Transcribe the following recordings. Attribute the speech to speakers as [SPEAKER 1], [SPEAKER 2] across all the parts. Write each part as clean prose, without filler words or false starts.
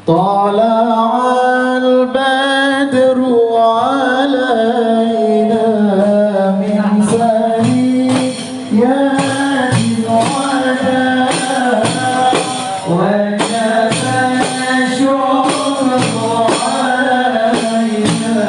[SPEAKER 1] طلع البدر علينا من ثنيات الوداع وجب الشكر علينا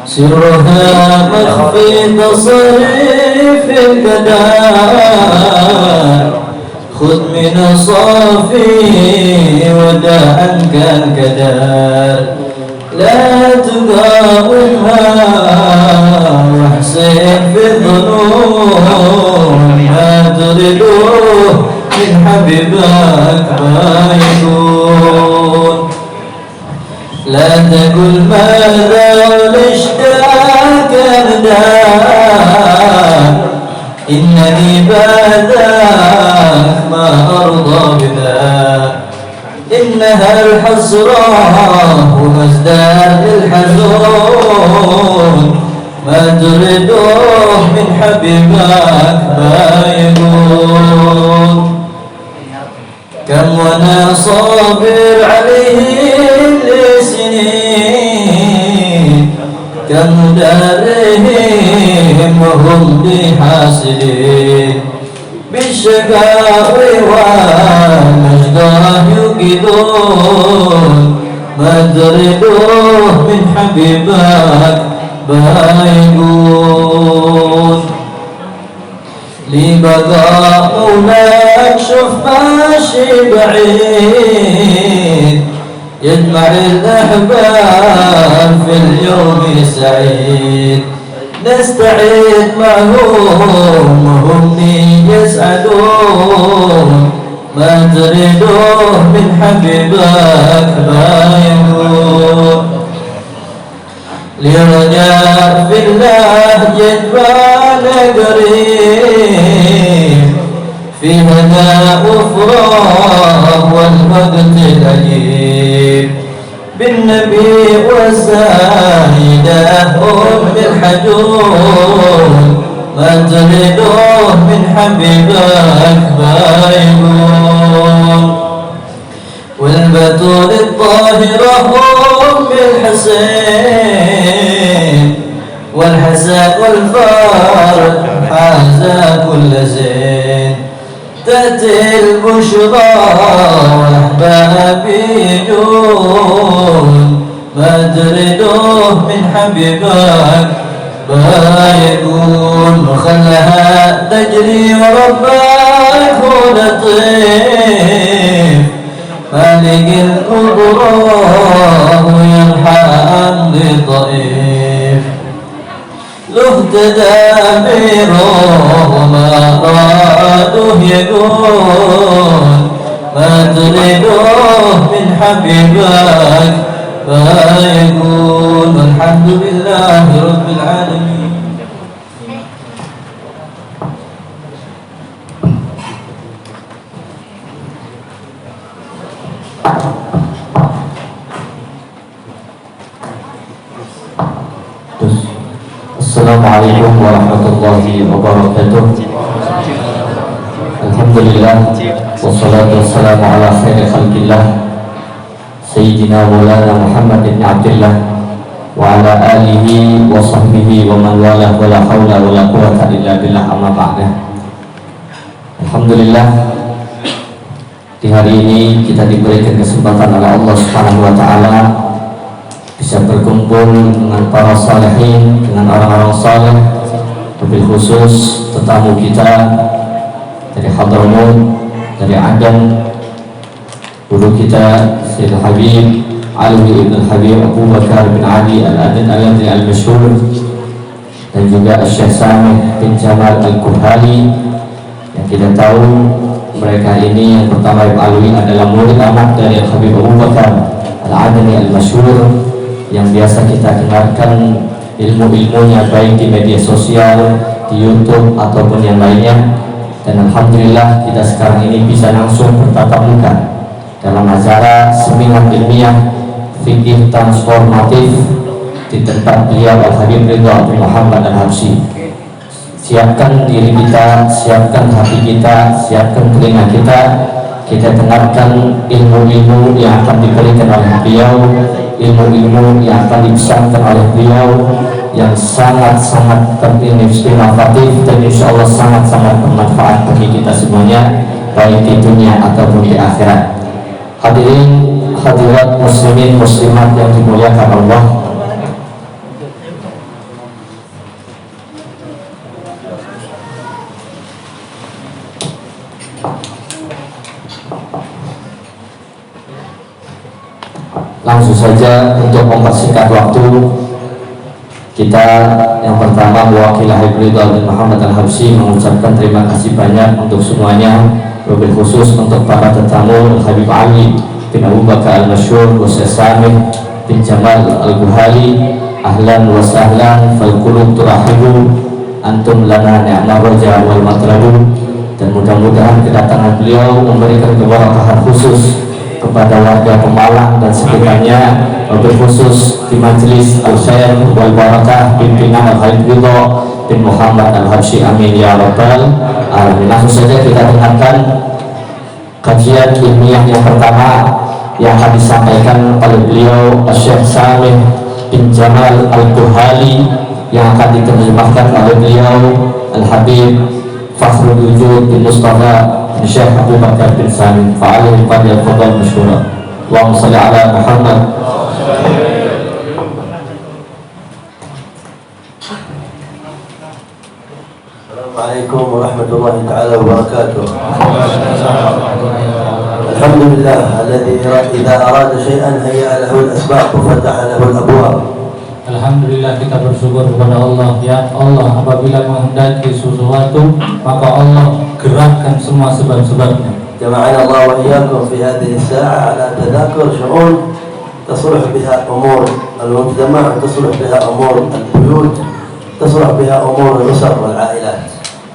[SPEAKER 2] سرها مخفي تصريف القدر خذ من صافي وداعا كان كدر لا تقاومها واحسن في الظنون ما تريدوه من حبيبك ما يكون لا تقل ماذا ولاشتاك رداك إنني بعدك ما أرضى بذاك إنها الحسرة ومزداد الحزون ما تريدوه من حبيبك ما يقول كم وانا صابر عليهم لسنين كم دارهم وهم بحاسدين بالشقاوي والمجداه يوقدون ما تريدوه من حبيبك بايقون لي بقاء مولاك شوف ماشي بعيد يجمع الأحباب في اليوم سعيد نستعيد معهم وهم يسعدون ما تريدوه من حبيبك ما يكون لرجاء في الله جدوان قريب في هدى وفراق والوقت الأجيب سيدة أم الحجون ما تريدوه من حبيبك بايعون والبتول الطاهرة أم الحسين والحسن والفارق حازا كل زين تأتي البشرى والأحباب يجون ما تريدوه من حبيبك بايعون وخلها تجري وربك لطيف مالك الأضرار يرحم لطيف له تدابيره وما أرادوه يقول ما تريدوه من حبيبك فيقول والحمد لله رب العالمين.
[SPEAKER 3] Assalamualaikum warahmatullahi wabarakatuh. Alhamdulillah wassalatu wassalamu ala khairi khalqillah Sayyidina Maulana Muhammad ibn Abdullah wa ala alihi wa sahbihi wa man wala wa la hawla wa la quwwata illa billah amma ba'da. Alhamdulillah, di hari ini kita diberikan kesempatan oleh Allah Subhanahu wa taala bisa berkumpul dengan para salihin, dengan orang-orang saleh, lebih khusus tetamu kita dari Hadramaut, dari Adam, guru kita Sayyid Habib Ali ibn Habib Abu Bakar bin Ali Al-Adin Al-Adin Al-Mashhur, dan juga Syekh Samih bin Jamal Al-Kuhali, yang kita tahu mereka ini yang pertama yang alwi adalah murid anak dari Habib Abu Bakar Al-Adin Al-Mashhur, yang biasa kita dengarkan ilmu-ilmunya baik di media sosial, di YouTube ataupun yang lainnya. Dan alhamdulillah kita sekarang ini bisa langsung bertatap muka dalam acara seminar ilmiah fikih transformatif di tempat beliau Al-Habib Ridho Abdul Muhammad Al-Habsyi. Siapkan diri kita, siapkan hati kita, siapkan telinga kita, kita dengarkan ilmu-ilmu yang akan diberikan oleh beliau, ilmu-ilmu yang akan dipesankan oleh beliau yang sangat-sangat inovatif dan insya Allah sangat-sangat bermanfaat bagi kita semuanya, baik di dunia ataupun di akhirat. Hadirin hadirat muslimin muslimat yang dimuliakan Allah, langsung saja untuk mempersingkat waktu, kita yang pertama mewakili Habib Ridho Abdul Muhammad Al-Habsyi mengucapkan terima kasih banyak untuk semuanya, lebih khusus untuk para tetamu Habib Ali bin Abu Bakar Al-Mashhur, Syekh Samih bin Jamal Al-Kuhali. Ahlan wa sahlan fal qulub turahibu antum lana ni'mal raja wal matlabu. Dan mudah-mudahan kedatangan beliau memberikan keberkahan khusus kepada warga Pemalang dan sekitarnya, lebih khusus di majelis al-khair wal barakah pimpinan Al-Habib Ridho bin Muhammad Al-Habsyi, amin ya rabbal alamin. Langsung saja kita dengarkan kajian ilmiah yang pertama yang akan disampaikan oleh beliau Syekh Samih bin Jamal Al-Kuhali, yang akan diterjemahkan oleh beliau Al-Habib Fakhrul Wujud bin Mustafa Syekh Abu Bakar bin Samih. Fa'alaihi fadal masyhura. Allahumma shalli ala Muhammad.
[SPEAKER 4] Assalamualaikum warahmatullahi taala wabarakatuh. Alhamdulillah alladzi idza arada syai'an hayya lahu al-asbab wa fataha lahu al-abwab.
[SPEAKER 5] Alhamdulillah, kita bersyukur kepada Allah. Ya Allah, apabila menghendaki sesuatu maka Allah gerakkan semua sebab-sebabnya.
[SPEAKER 4] Jama'ana Allah wa iyyakum fi hadhihi as-sa'a ala tadhakkur syu'un tasluh biha umur al-mujtama', tasluh biha umur al-buyut, tasluh biha umur al-usr wal 'ailat.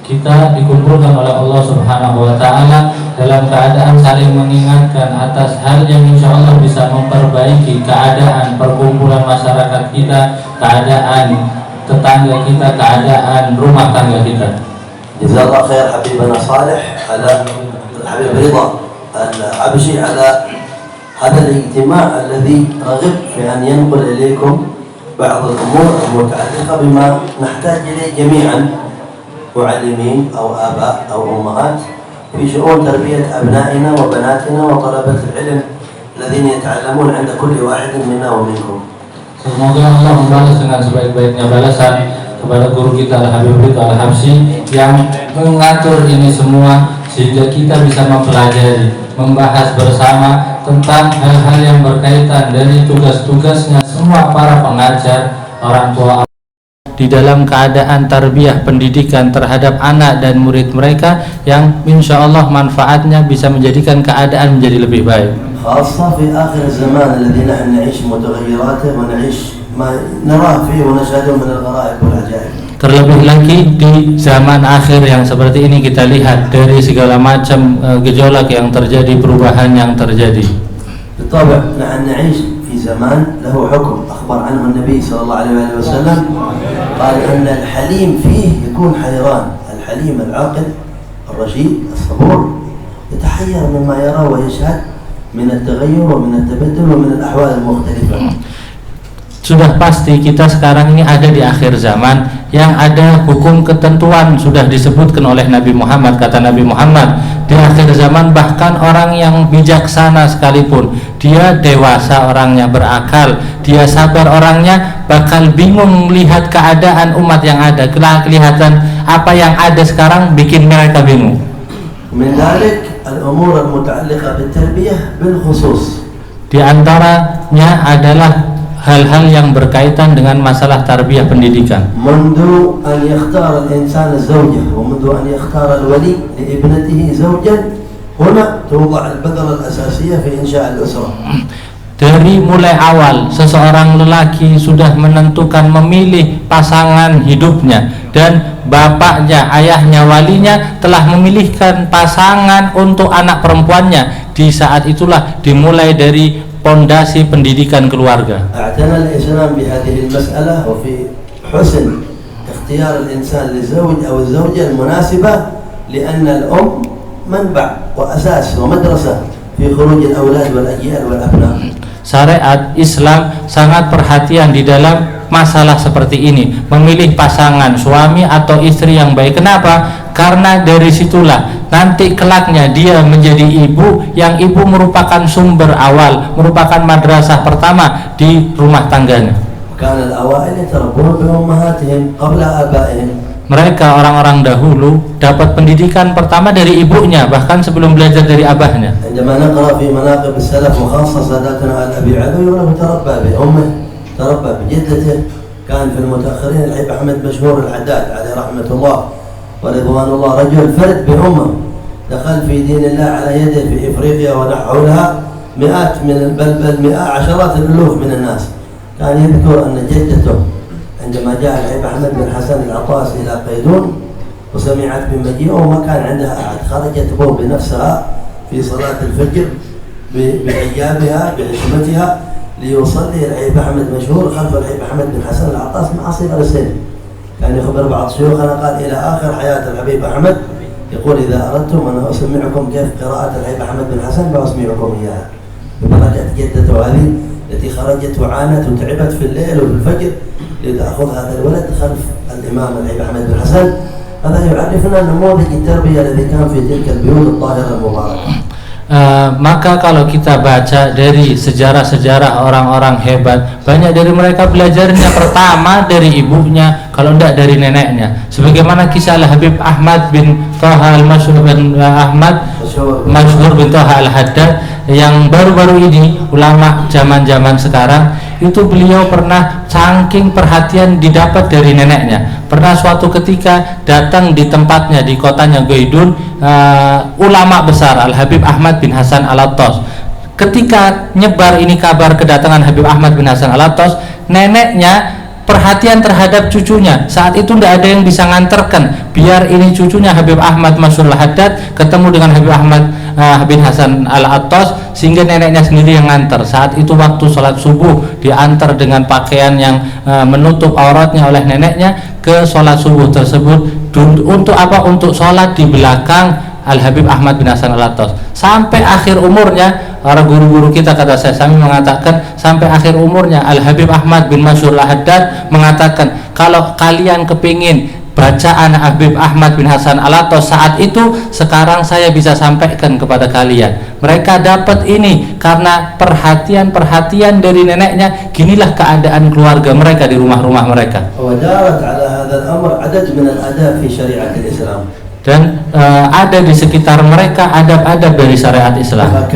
[SPEAKER 5] kita dikumpulkan oleh Allah Subhanahu wa Ta'ala dalam keadaan saling mengingatkan atas hal yang insya Allah bisa memperbaiki keadaan perkumpulan masyarakat kita, keadaan tetangga kita, keadaan rumah tangga kita.
[SPEAKER 4] جزاك خير حبيبنا صالح على حبيب رضا العبشي على هذا الاجتماع الذي رغب في أن ينقل إليكم بعض الأمور المتعلقة بما نحتاج إليه جميعا معلمين أو آباء أو أمهات في شؤون تربية أبنائنا وبناتنا وطلبة العلم الذين يتعلمون عند كل واحد منا ومنكم.
[SPEAKER 5] Semoga Allah membalas dengan sebaik-baiknya balasan kepada guru kita Al-Habib Ridho Al-Habsyi yang mengatur ini semua sehingga kita bisa mempelajari, membahas bersama tentang hal-hal yang berkaitan dari tugas-tugasnya semua para pengajar, orang tua di dalam keadaan tarbiyah pendidikan terhadap anak dan murid mereka yang insya Allah manfaatnya bisa menjadikan keadaan menjadi lebih baik.
[SPEAKER 4] خاصة في آخر الزمان الذي نحن نعيش متغيراته ونعيش ما نراه فيه ونشهده من الغرائب والعجائب.
[SPEAKER 5] Terlebih lagi di zaman akhir yang seperti ini kita lihat dari segala macam gejolak yang terjadi, perubahan yang terjadi.
[SPEAKER 4] بالطبع نحن نعيش في زمان له حكم أخبر عنه النبي صلى الله عليه وسلم قال أن الحليم فيه يكون حيران، الحليم العاقل الرشيد الصبور يتحير مما يرى ويشهد من التغير ومن التبدل ومن الأحوال المختلفة.
[SPEAKER 5] Sudah pasti kita sekarang ini ada di akhir zaman yang ada hukum ketentuan sudah disebutkan oleh Nabi Muhammad. Kata Nabi Muhammad, di akhir zaman bahkan orang yang bijaksana sekalipun, dia dewasa orangnya, berakal, dia sabar orangnya, bakal bingung melihat keadaan umat yang ada. Kelihatan apa yang ada sekarang bikin mereka bingung.
[SPEAKER 4] من ذلك الأمور المتعلقة بالتربية بالخصوص.
[SPEAKER 5] Di antaranya adalah hal-hal yang berkaitan dengan masalah tarbiyah pendidikan.
[SPEAKER 4] منذ أن يختار الإنسان الزوجة ومنذ أن يختار الولي لابنته زوجا هنا توضع البذرة الأساسية في إنشاء الأسرة.
[SPEAKER 5] Dari mulai awal seseorang lelaki sudah menentukan memilih pasangan hidupnya dan bapaknya, ayahnya, walinya telah memilihkan pasangan untuk anak perempuannya. Di saat itulah dimulai dari pondasi pendidikan keluarga.
[SPEAKER 4] اعتنى الإسلام بهذه المسألة وفي حسن اختيار الإنسان للزوج أو الزوجة المناسبة لأن الأم منبع وأساس ومدرسة في خروج الأولاد والأجيال والأبناء.
[SPEAKER 5] Syariat Islam sangat perhatian di dalam masalah seperti ini, memilih pasangan suami atau istri yang baik. Kenapa? Karena dari situlah nanti kelaknya dia menjadi ibu, yang ibu merupakan sumber awal, merupakan madrasah pertama di rumah tangganya.
[SPEAKER 4] كان الأوائل يتربون بأمهاتهم قبل آبائهم.
[SPEAKER 5] Mereka orang-orang dahulu dapat pendidikan pertama dari ibunya, bahkan sebelum belajar dari abahnya.
[SPEAKER 4] عندما نقرأ في مناقب السلف وخاصة ساداتنا عن أبي علي له تربى بأمه، تربى بجدته. كان في المتأخرين الحبيب أحمد مشهور الحداد عليه رحمة الله ورضوان الله، رجل فرد بأمه دخل في دين الله على يده في إفريقيا ونحولها مئات من بل مئات عشرات الألوف من الناس. كان يذكر أن جدته عندما جاء الحبيب أحمد بن حسن العطاس إلى قيدون وسمعت بمجيئه وما كان عندها أحد، خرجت به بنفسها في صلاة الفجر بحجابها بحشمتها ليصلي الحبيب أحمد مشهور خلف الحبيب أحمد بن حسن العطاس مع صغر السن. كان يخبر بعض شيوخنا قال إلى آخر حياة الحبيب أحمد يقول إذا أردتم أن أسمعكم كيف قراءة الحبيب أحمد بن حسن فأسمعكم إياها ببركة جدته هذه التي خرجت وعانت وتعبت في الليل وفي الفجر لتأخذ هذا الولد خلف الإمام الحبيب أحمد بن حسن. هذا يعرفنا نموذج التربية الذي كان في تلك البيوت الطاهرة المباركة.
[SPEAKER 5] Maka kalau kita baca dari sejarah-sejarah orang-orang hebat, banyak dari mereka belajarnya pertama dari ibunya, kalau tidak dari neneknya. Sebagaimana kisah Al-Habib Ahmad bin Thaha Al-Masyhur bin Ahmad Masyhur bin Thaha Al-Haddad yang baru-baru ini ulama zaman-zaman sekarang itu, beliau pernah saking perhatian didapat dari neneknya. Pernah suatu ketika datang di tempatnya di kotanya Gaidun, ulama besar Al-Habib Ahmad bin Hasan Al-Attas. Ketika nyebar ini kabar kedatangan Habib Ahmad bin Hasan Al-Attas, neneknya perhatian terhadap cucunya. Saat itu tidak ada yang bisa nganterkan, biar ini cucunya Habib Ahmad Masyhur Al-Haddad ketemu dengan Habib Ahmad bin Hasan Al-Attas, sehingga neneknya sendiri yang nganter. Saat itu waktu sholat subuh diantar dengan pakaian yang menutup auratnya oleh neneknya ke sholat subuh tersebut. Untuk apa? Untuk sholat di belakang Al-Habib Ahmad bin Hasan Al-Attas sampai akhir umurnya. Orang guru-guru kita, kata saya Sami, mengatakan sampai akhir umurnya Al-Habib Ahmad bin Masyhur Al-Haddad mengatakan, kalau kalian kepingin bacaan Habib Ahmad bin Hasan Al-Attas saat itu, sekarang saya bisa sampaikan kepada kalian. Mereka dapat ini karena perhatian dari neneknya. Ginilah keadaan keluarga mereka di rumah-rumah mereka. Dan ada di sekitar mereka adab-adab dari syariat Islam.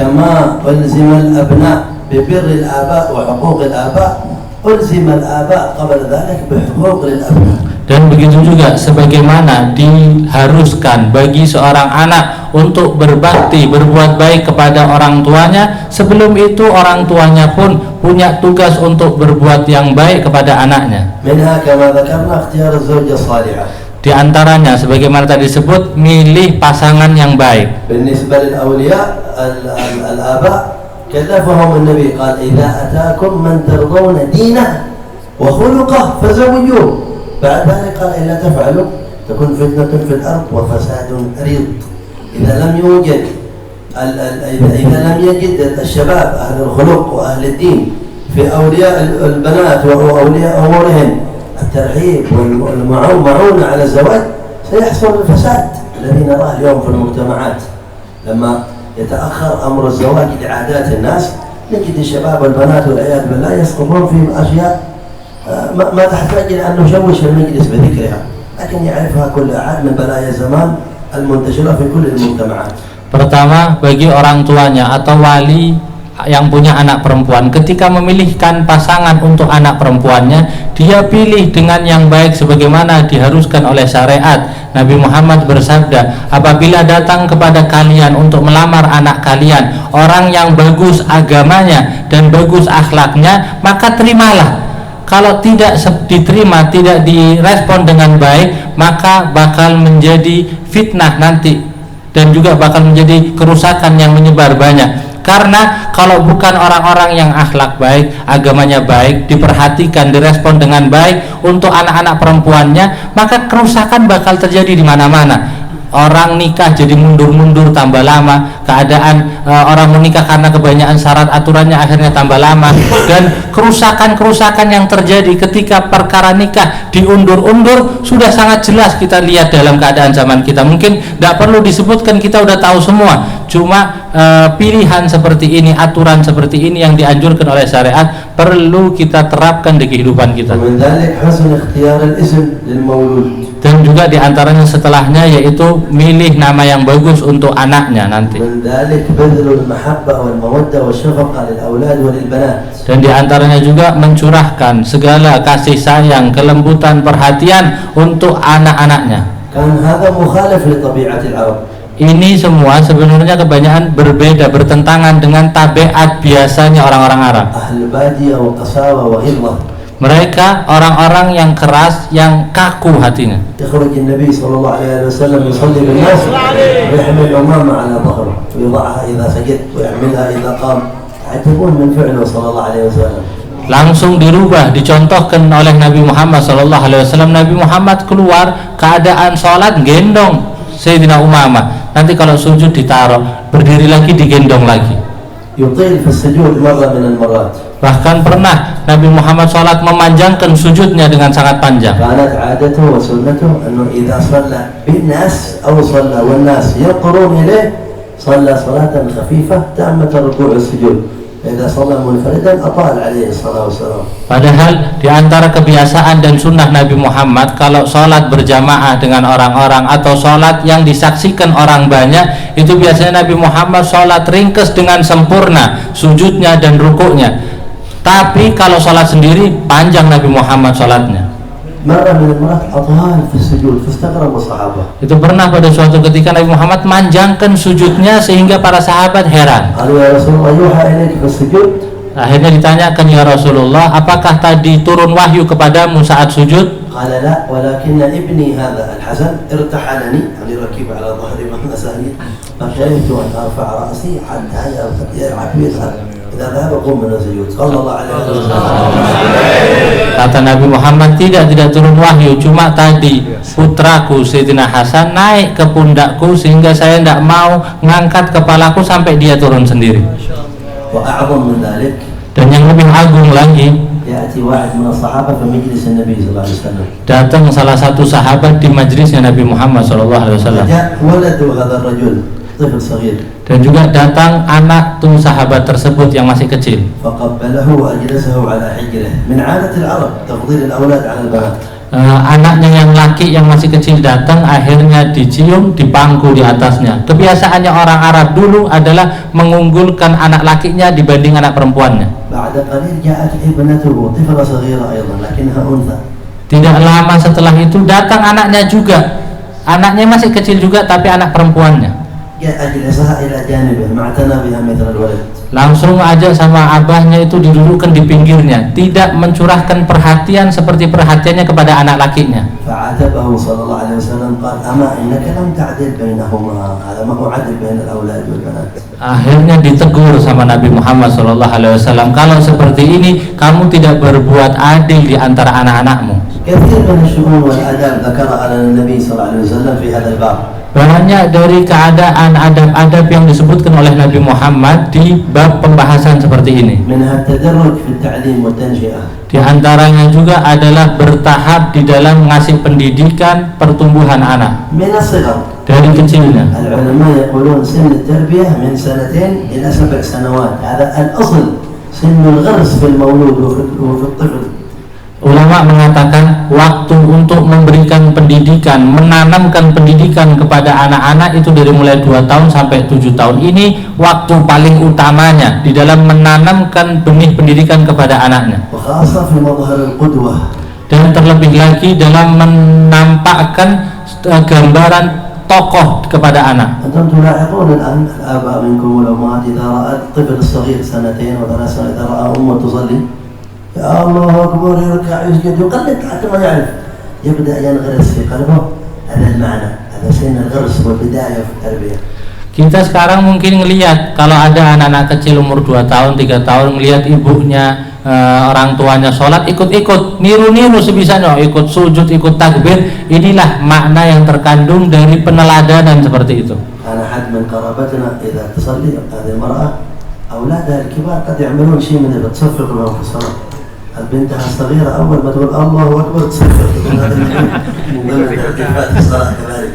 [SPEAKER 5] Dan begitu juga sebagaimana diharuskan bagi seorang anak untuk berbakti, berbuat baik kepada orang tuanya, sebelum itu orang tuanya pun punya tugas untuk berbuat yang baik kepada anaknya. Di antaranya sebagaimana tadi disebut, milih pasangan yang baik.
[SPEAKER 4] كلفهم النبي قال إذا أتاكم من ترضون دينه وخلقه فزوجوه. بعد ذلك قال إلا تفعلوا تكون فتنة في الأرض وفساد عريض. إذا لم يجد الشباب أهل الخلق وأهل الدين في أولياء البنات وأولياء أمورهم الترحيب والمعونة على الزواج، سيحصل الفساد الذي نراه اليوم في المجتمعات. لما يتأخر أمر الزواج لعادات الناس، نجد الشباب والبنات والعياذ بالله يسقطون في أشياء ما تحتاج إلى أن نشوش المجلس بذكرها، لكن يعرفها كل أحد من بلايا الزمان المنتشرة في كل المجتمعات.
[SPEAKER 5] Pertama, bagi orang tuanya atau wali yang punya anak perempuan, ketika memilihkan pasangan untuk anak perempuannya, dia pilih dengan yang baik sebagaimana diharuskan oleh syariat. Nabi Muhammad bersabda, apabila datang kepada kalian untuk melamar anak kalian orang yang bagus agamanya dan bagus akhlaknya, maka terimalah. Kalau tidak diterima, tidak direspon dengan baik, maka bakal menjadi fitnah nanti, dan juga bakal menjadi kerusakan yang menyebar banyak. Karena kalau bukan orang-orang yang akhlak baik, agamanya baik, diperhatikan, direspon dengan baik untuk anak-anak perempuannya, maka kerusakan bakal terjadi di mana-mana. Orang nikah jadi mundur-mundur tambah lama, keadaan orang menikah karena kebanyakan syarat aturannya akhirnya tambah lama, dan kerusakan-kerusakan yang terjadi ketika perkara nikah diundur-undur sudah sangat jelas kita lihat dalam keadaan zaman kita. Mungkin tidak perlu disebutkan, kita udah tahu semua. Cuma pilihan seperti ini, aturan seperti ini yang dianjurkan oleh syariat perlu kita terapkan di kehidupan kita. Dan juga diantaranya setelahnya yaitu milih nama yang bagus untuk anaknya nanti. Dan diantaranya juga mencurahkan segala kasih sayang, kelembutan, perhatian untuk anak-anaknya. Ini semua sebenarnya kebanyakan berbeda, bertentangan dengan tabiat biasanya orang-orang Arab. Mereka orang-orang yang keras, yang kaku hatinya.
[SPEAKER 4] Nabi sallallahu alaihi wasallam yusalli bin nas yahmil umama ala dhahrihi wa yadhaha idha sajad wa yahmilha idha qam. Atibun min fi'lihi sallallahu alaihi wasallam.
[SPEAKER 5] Langsung dirubah, dicontohkan oleh Nabi Muhammad sallallahu alaihi wasallam. Nabi Muhammad keluar keadaan sholat gendong Sayyidina Umamah. Nanti kalau sujud ditaruh, berdiri lagi digendong lagi.
[SPEAKER 4] Yutil fi sujud marra min al-marrat.
[SPEAKER 5] Bahkan pernah Nabi Muhammad sholat memanjangkan sujudnya dengan sangat panjang.
[SPEAKER 4] Kanat adatuhu wa sunnatuhu annahu idza shalla bin nas aw shalla wan nas yaqrun ilayhi shalla salatan khafifah tammat ar-ruku' was-sujud. Idza shalla munfaridan atal alaihi sallallahu alaihi wasallam. Padahal
[SPEAKER 5] di antara kebiasaan dan sunnah Nabi Muhammad, kalau sholat berjamaah dengan orang-orang atau sholat yang disaksikan orang banyak, itu biasanya Nabi Muhammad sholat ringkes dengan sempurna sujudnya dan rukuknya. Tapi kalau sholat sendiri panjang Nabi Muhammad sholatnya. Itu pernah pada suatu ketika Nabi Muhammad manjangkan sujudnya sehingga para sahabat heran. Akhirnya ditanyakan, ya Rasulullah, apakah tadi turun wahyu kepadamu saat sujud?
[SPEAKER 4] قال لا ولكن ابني هذا الحسن ارتحلني يعني ركب على ظهري مساني فكرهت ان ارفع راسي حتى يلعب يذهب اذا ذهب اقوم من السجود صلى الله عليه وسلم.
[SPEAKER 5] Kata Nabi Muhammad, tidak turun wahyu, cuma tadi putraku Sayyidina Hasan naik ke pundakku sehingga saya tidak mau ngangkat kepalaku sampai dia turun sendiri.
[SPEAKER 4] واعظم من ذلك,
[SPEAKER 5] Dan yang lebih agung lagi,
[SPEAKER 4] يأتي واحد من الصحابة في مجلس النبي صلى الله عليه وسلم.
[SPEAKER 5] datang salah satu sahabat di majlisnya Nabi Muhammad SAW.
[SPEAKER 4] جاء ولد هذا الرجل طفل صغير.
[SPEAKER 5] Dan juga datang anak tuh sahabat tersebut yang masih kecil.
[SPEAKER 4] فقبله وأجلسه على حجره من عادة العرب تفضيل الأولاد على البنات.
[SPEAKER 5] Anaknya yang laki yang masih kecil datang, akhirnya dicium, dipangku di atasnya. Kebiasaannya orang Arab dulu adalah mengunggulkan anak lakinya dibanding anak perempuannya.
[SPEAKER 4] بعد قليل جاءت ابنته طفلة صغيرة أيضا لكنها أنثى.
[SPEAKER 5] Tidak lama setelah itu datang anaknya juga. Anaknya masih kecil juga tapi anak perempuannya.
[SPEAKER 4] جاء أجلسها إلى جانبه ما اعتنى بها مثل الولد.
[SPEAKER 5] Langsung aja sama abahnya itu didudukkan di pinggirnya, tidak mencurahkan perhatian seperti perhatiannya kepada anak lakinya.
[SPEAKER 4] فعاتبه صلى الله عليه وسلم قال أما إنك لم تعدل بينهما هذا ما هو عدل بين الأولاد والبنات.
[SPEAKER 5] Akhirnya ditegur sama Nabi Muhammad SAW, kalau seperti ini kamu tidak berbuat adil di antara anak-anakmu.
[SPEAKER 4] كثير من الشؤون والآداب ذكرها لنا النبي صلى الله عليه وسلم في هذا الباب.
[SPEAKER 5] Banyak dari keadaan adab-adab yang disebutkan oleh Nabi Muhammad di bab pembahasan seperti ini.
[SPEAKER 4] منها التدرج في التعليم والتنشئة.
[SPEAKER 5] Di antaranya juga adalah bertahap di dalam mengasih pendidikan pertumbuhan anak
[SPEAKER 4] من الصغر.
[SPEAKER 5] dari kecilnya.
[SPEAKER 4] العلماء يقولون سن التربية من 2 إلى 7 سنوات. هذا الأصل سن الغرس في المولود وفي الطفل.
[SPEAKER 5] Ulama mengatakan waktu untuk memberikan pendidikan, menanamkan pendidikan kepada anak-anak itu dari mulai 2 tahun sampai 7 tahun. Ini waktu paling utamanya di dalam menanamkan benih pendidikan kepada anaknya.
[SPEAKER 4] وخاصة في مظهر القدوة.
[SPEAKER 5] Dan terlebih lagi dalam menampakkan gambaran tokoh kepada anak.
[SPEAKER 4] أنتم تلاحظون الآن الآباء منكم والأمهات إذا رأى الطفل الصغير 2 و3 سنوات إذا رأى أمه تصلي يا الله أكبر يركع يسجد يقلد حتى ما يعرف يبدأ ينغرس في قلبه هذا المعنى هذا سن الغرس والبداية في التربية.
[SPEAKER 5] Kita sekarang mungkin ngelihat kalau ada anak-anak kecil umur 2 tahun, 3 tahun ngelihat ibunya, orang tuanya sholat, ikut-ikut, niru-niru sebisanya, ikut sujud, ikut takbir. Inilah makna yang terkandung dari peneladanan seperti itu.
[SPEAKER 4] أنا حد من قرابتنا إذا تصلي هذه المرأة أولادها الكبار قد يعملون شيء من التصفق لهم في الصلاة. بنتها الصغيرة أول ما تقول الله أكبر تصفق. هذا من ضمن ترتيبات الصلاة كذلك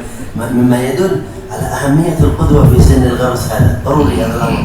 [SPEAKER 4] مما يدل على أهمية القدوة في سن الغرس. هذا ضروري هذا الأمر.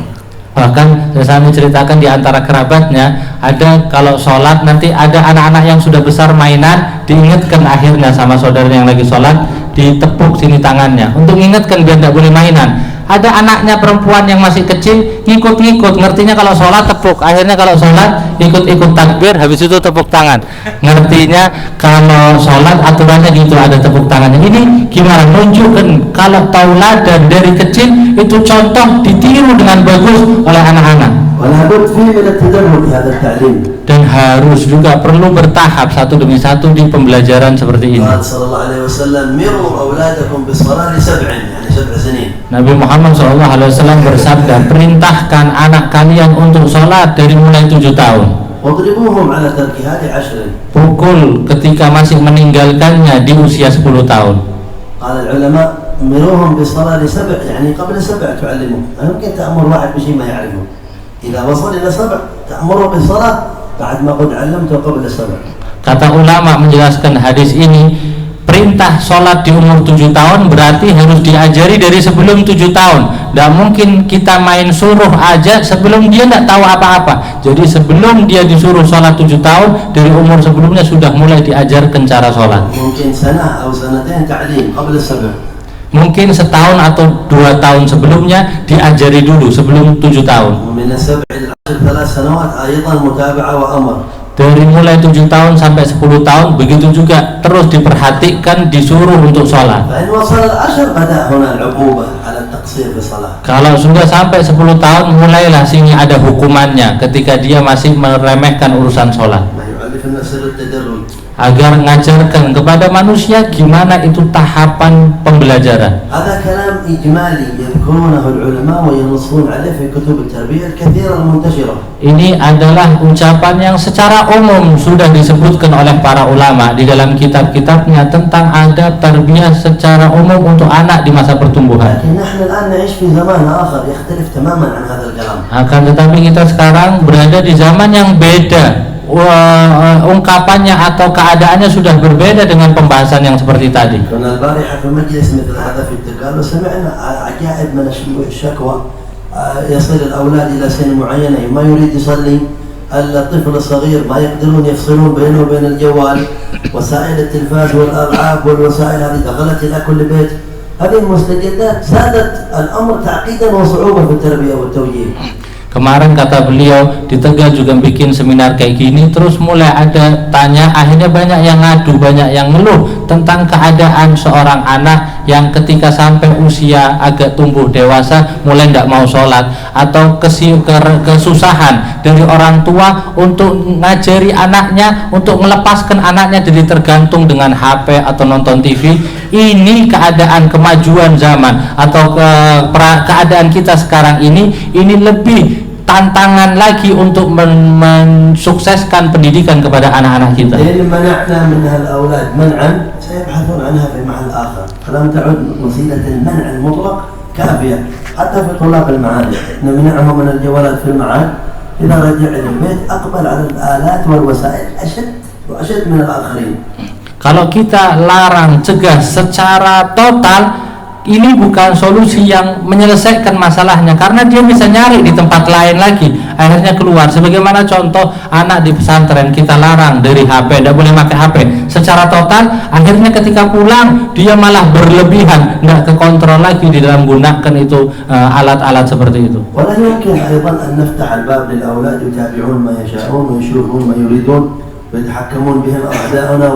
[SPEAKER 5] Bahkan saya menceritakan di antara kerabatnya ada kalau sholat nanti ada anak-anak yang sudah besar mainan, diingatkan akhirnya sama saudaranya yang lagi sholat, ditepuk sini tangannya untuk ingatkan biar tidak boleh mainan. Ada anaknya perempuan yang masih kecil ngikut-ngikut, ngertinya kalau sholat tepuk, akhirnya kalau sholat ikut-ikut takbir, habis itu tepuk tangan. Ngertinya kalau sholat aturannya gitu, ada tepuk tangannya. Ini gimana? Menunjukkan kalau tauladan dari kecil itu contoh ditiru dengan bagus oleh anak-anak.
[SPEAKER 4] ولا بد فيه من التدرج هذا التعليم.
[SPEAKER 5] Dan harus juga perlu bertahap satu demi satu di pembelajaran seperti ini.
[SPEAKER 4] قال صلى الله عليه وسلم مروا أولادكم بالصلاة ل7 يعني 7 سنين.
[SPEAKER 5] Nabi Muhammad SAW bersabda, perintahkan anak kalian untuk sholat dari mulai 7 tahun.
[SPEAKER 4] واضربوهم على تركها ل10.
[SPEAKER 5] Pukul ketika masih meninggalkannya di usia 10 tahun.
[SPEAKER 4] قال العلماء مروهم بالصلاة ل7 يعني قبل 7 تعلمهم. يمكن تأمر واحد بشيء ما يعرفه. إذا وصل إلى 7 تأمره بالصلاة بعد ما قد علمته قبل 7.
[SPEAKER 5] Kata ulama menjelaskan hadis ini, perintah sholat di umur 7 tahun berarti harus diajari dari sebelum 7 tahun. Tidak mungkin kita main suruh aja sebelum dia tidak tahu apa-apa. Jadi sebelum dia disuruh sholat 7 tahun, dari umur sebelumnya sudah mulai diajarkan cara sholat.
[SPEAKER 4] ممكن سنة أو سنتين تعليم قبل 7.
[SPEAKER 5] Mungkin setahun atau 2 tahun sebelumnya diajari dulu sebelum 7 tahun.
[SPEAKER 4] ومن 7 إلى 10 3 سنوات أيضا متابعة وأمر.
[SPEAKER 5] Dari mulai 7 tahun sampai 10 tahun begitu juga, terus diperhatikan, disuruh untuk sholat.
[SPEAKER 4] فإن وصل 10 بدأ هنا العقوبة على التقصير في الصلاة.
[SPEAKER 5] Kalau sudah sampai 10 tahun mulailah sini ada hukumannya ketika dia masih meremehkan urusan sholat.
[SPEAKER 4] ما يعرفنا سر التدرج.
[SPEAKER 5] Agar mengajarkan kepada manusia gimana itu tahapan pembelajaran.
[SPEAKER 4] هذا كلام إجمالي يذكرونه العلماء وينصون عليه في كتب التربية الكثيرة المنتشرة.
[SPEAKER 5] Ini adalah ucapan yang secara umum sudah disebutkan oleh para ulama di dalam kitab-kitabnya tentang adab tarbiyah secara umum untuk anak di masa pertumbuhan.
[SPEAKER 4] لكن نحن الآن نعيش في زمان آخر يختلف تماما عن هذا الكلام.
[SPEAKER 5] Akan tetapi kita sekarang berada di zaman yang beda. Ungkapannya atau keadaannya sudah berbeda dengan pembahasan yang seperti tadi.
[SPEAKER 4] كنا البارحة في مجلس مثل هذا في التقال وسمعنا عجائب من الشكوى. يصل الأولاد إلى سن معينة ما يريد يصلي، الطفل الصغير ما يقدرون يفصلون بينه وبين الجوال، وسائل التلفاز والألعاب والوسائل هذه دخلت إلى كل بيت. هذه المستجدات زادت الأمر تعقيدا وصعوبة في التربية والتوجيه.
[SPEAKER 5] Kemarin kata beliau di Tegal juga bikin seminar kayak gini, terus mulai ada tanya, akhirnya banyak yang ngadu, banyak yang ngeluh tentang keadaan seorang anak yang ketika sampai usia agak tumbuh dewasa mulai tidak mau sholat, atau kesusahan dari orang tua untuk ngajari anaknya, untuk melepaskan anaknya dari tergantung dengan HP atau nonton TV. Ini keadaan kemajuan zaman atau keadaan kita sekarang ini lebih tantangan lagi untuk mensukseskan pendidikan kepada anak-anak kita.
[SPEAKER 4] لأن منعنا منها الأولاد منعا سيبحثون عنها في محل آخر، فلم تعد وسيلة المنع المطلق كافية حتى في طلاب المعاهد. نمنعهم من الجوالات في المعهد، إذا رجع إلى البيت أقبل على الآلات والوسائل أشد من الآخرين.
[SPEAKER 5] Kalau kita larang, cegah secara total, ini bukan solusi yang menyelesaikan masalahnya, karena dia bisa nyari di tempat lain lagi, akhirnya keluar. Sebagaimana contoh anak di pesantren, kita larang dari HP, tidak boleh pakai HP secara total, akhirnya ketika pulang dia malah berlebihan, tidak kekontrol lagi di dalam gunakan itu alat-alat seperti itu.
[SPEAKER 4] ولا يمكن أيضا أن نفتح الباب للأولاد يتابعون ما يشاءون ويشوفون ما يريدون ويتحكمون بهم أعداؤنا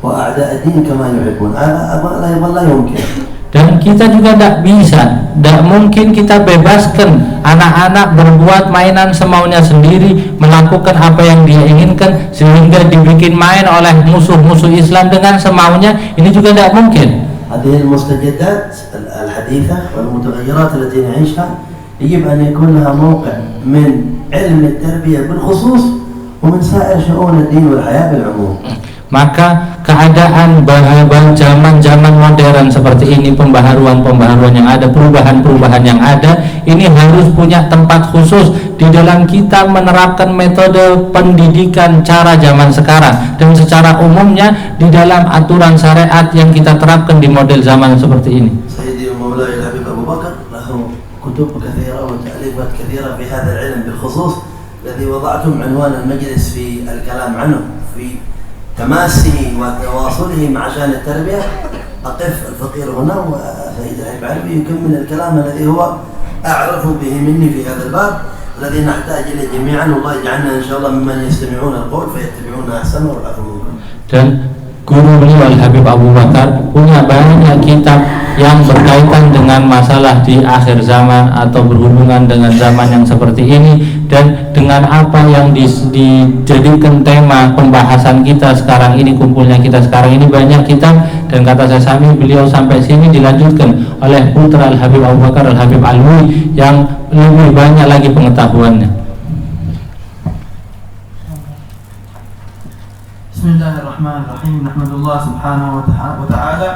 [SPEAKER 4] وأعداء الدين كما يحبون. هذا أيضا لا يمكن.
[SPEAKER 5] Dan kita juga tidak mungkin kita bebaskan anak-anak berbuat mainan semaunya sendiri, melakukan apa yang dia inginkan sehingga dibikin main oleh musuh-musuh Islam dengan semaunya. Ini juga tidak mungkin.
[SPEAKER 4] هذه المستجدات الحديثة والمتغيرات التي نعيشها يجب أن يكون لها موقع من علم التربية بالخصوص ومن سائر شؤون الدين والحياة بالعموم.
[SPEAKER 5] Maka keadaan zaman modern seperti ini, pembaharuan yang ada, perubahan yang ada, ini harus punya tempat khusus di dalam kita menerapkan metode pendidikan cara zaman sekarang, dan secara umumnya di dalam aturan syariat yang kita terapkan di model zaman seperti ini.
[SPEAKER 4] سيدي ومولاي الحبيب أبو بكر له كتب كثيرة وتأليفات كثيرة في هذا العلم بالخصوص الذي وضعتم عنوان المجلس في الكلام عنه في تماسه وتواصله مع شأن التربية. أقف الفقير هنا وسيد الحبيب علوي يكمل الكلام الذي هو أعرف به مني في هذا الباب الذي نحتاج إليه جميعا، والله يجعلنا إن شاء الله ممن يستمعون القول فيتبعون أحسنه والعفو منكم.
[SPEAKER 5] Dan guru beliau Al-Habib Abu Bakar punya banyak kitab yang berkaitan dengan masalah di akhir zaman atau berhubungan dengan zaman yang seperti ini, dan dengan apa yang dijadikan tema pembahasan kita sekarang ini, kumpulnya kita sekarang ini banyak kitab. Dan kata saya Sami, beliau sampai sini dilanjutkan oleh putra Al-Habib Abu Bakar, Al-Habib Alwi, yang lebih banyak lagi pengetahuannya.
[SPEAKER 6] Bismillahirrahmanirrahim. Nahmadullah subhanahu wa ta'ala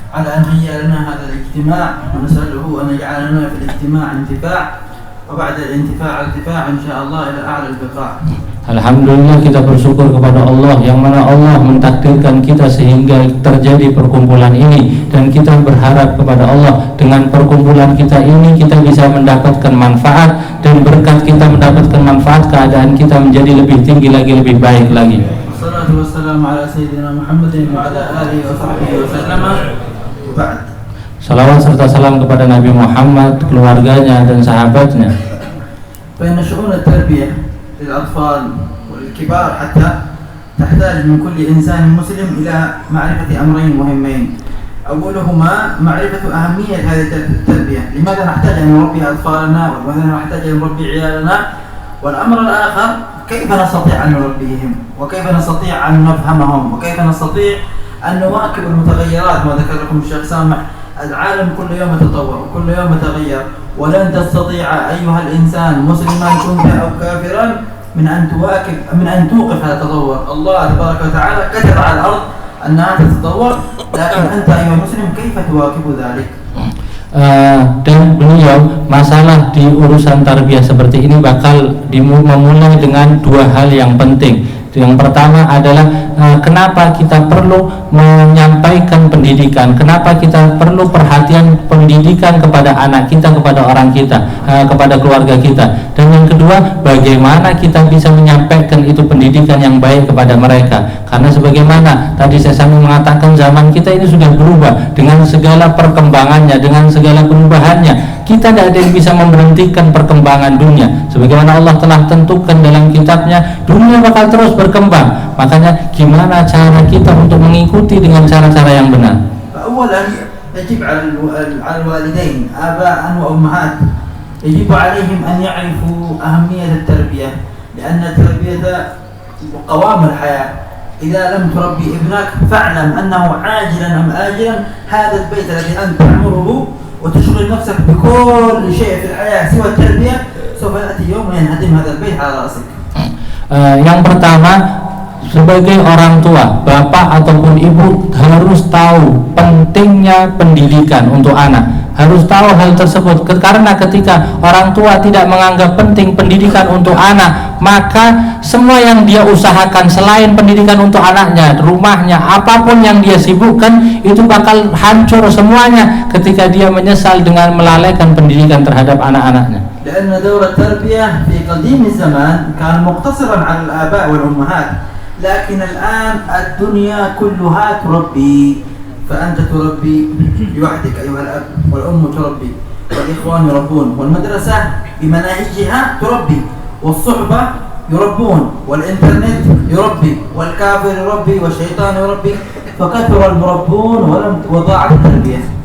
[SPEAKER 6] ala an hayyana hadha al-ijtima' wa nas'aluhu an yaj'alana fil ijtima' intifa' wa ba'da al-intifa' insyaallah ila a'la al-biqa'.
[SPEAKER 5] Alhamdulillah, kita bersyukur kepada Allah yang mana Allah mentakdirkan kita sehingga terjadi perkumpulan ini, dan kita berharap kepada Allah dengan perkumpulan kita ini kita bisa mendapatkan manfaat, dan berkat kita mendapatkan manfaat keadaan kita menjadi lebih tinggi lagi, lebih baik lagi.
[SPEAKER 6] Wassalatu wassalamu ala sayyidina Muhammadin wa ala alihi wa sahbihi wa sallama. Ba'd.
[SPEAKER 5] Salawat serta salam kepada Nabi Muhammad, keluarganya dan sahabatnya.
[SPEAKER 6] فإن شؤون التربية للأطفال والكبار حتى تحتاج من كل إنسان مسلم إلى معرفة أمرين مهمين. أولهما معرفة أهمية هذه التربية، لماذا نحتاج أن نربي أطفالنا ولماذا نحتاج أن نربي عيالنا، والأمر الآخر كيف نستطيع أن نربيهم وكيف نستطيع أن نفهمهم وكيف نستطيع أن نواكب المتغيرات. ما ذكر لكم الشيخ سامح، العالم كل يوم يتطور وكل يوم يتغير، ولن تستطيع أيها الإنسان مسلما كنت أو كافرا من أن توقف هذا التطور. الله تبارك وتعالى كتب على الأرض أنها تتطور، لكن أنت أيها المسلم كيف تواكب ذلك؟
[SPEAKER 5] Dan beliau masalah di urusan tarbiyah seperti ini bakal memulai dengan dua hal yang penting. Yang pertama adalah kenapa kita perlu menyampaikan pendidikan, kenapa kita perlu perhatian pendidikan kepada anak kita, kepada orang kita, kepada keluarga kita. Dan yang kedua, bagaimana kita bisa menyampaikan itu pendidikan yang baik kepada mereka. Karena sebagaimana tadi saya sambil mengatakan, zaman kita ini sudah berubah dengan segala perkembangannya, dengan segala perubahannya. Kita tidak ada yang bisa memberhentikan perkembangan dunia. Sebagaimana Allah telah tentukan dalam kitabnya, dunia bakal terus berkembang. Makanya gimana cara kita untuk mengikuti dengan cara-cara yang benar?
[SPEAKER 6] أولا يجب على الوالدين آباء وأمهات يجب عليهم أن يعرفوا أهمية التربية، لأن التربية قوام الحياة. إذا لم تربي ابنك فاعلم أنه عاجلا أم آجلا هذا البيت الذي أنت تعمره وتشغل نفسك بكل شيء في الحياة سوى التربية سوف يأتي يوم ينهدم هذا البيت على رأسك.
[SPEAKER 5] Yang pertama, sebagai orang tua, bapak ataupun ibu harus tahu pentingnya pendidikan untuk anak. Harus tahu hal tersebut, karena ketika orang tua tidak menganggap penting pendidikan untuk anak, maka semua yang dia usahakan selain pendidikan untuk anaknya, rumahnya, apapun yang dia sibukkan, itu bakal hancur semuanya ketika dia menyesal dengan melalaikan pendidikan terhadap anak-anaknya.
[SPEAKER 6] لأن دور التربية في قديم الزمان كان مقتصرا على الآباء والأمهات، لكن الآن الدنيا كلها تربي، فأنت تربي لوحدك أيها الأب، والأم تربي، والإخوان يربون، والمدرسة بمناهجها تربي، والصحبة يربون، والإنترنت يربي، والكافر يربي، والشيطان يربي، فكثر المربون وضاعت التربية.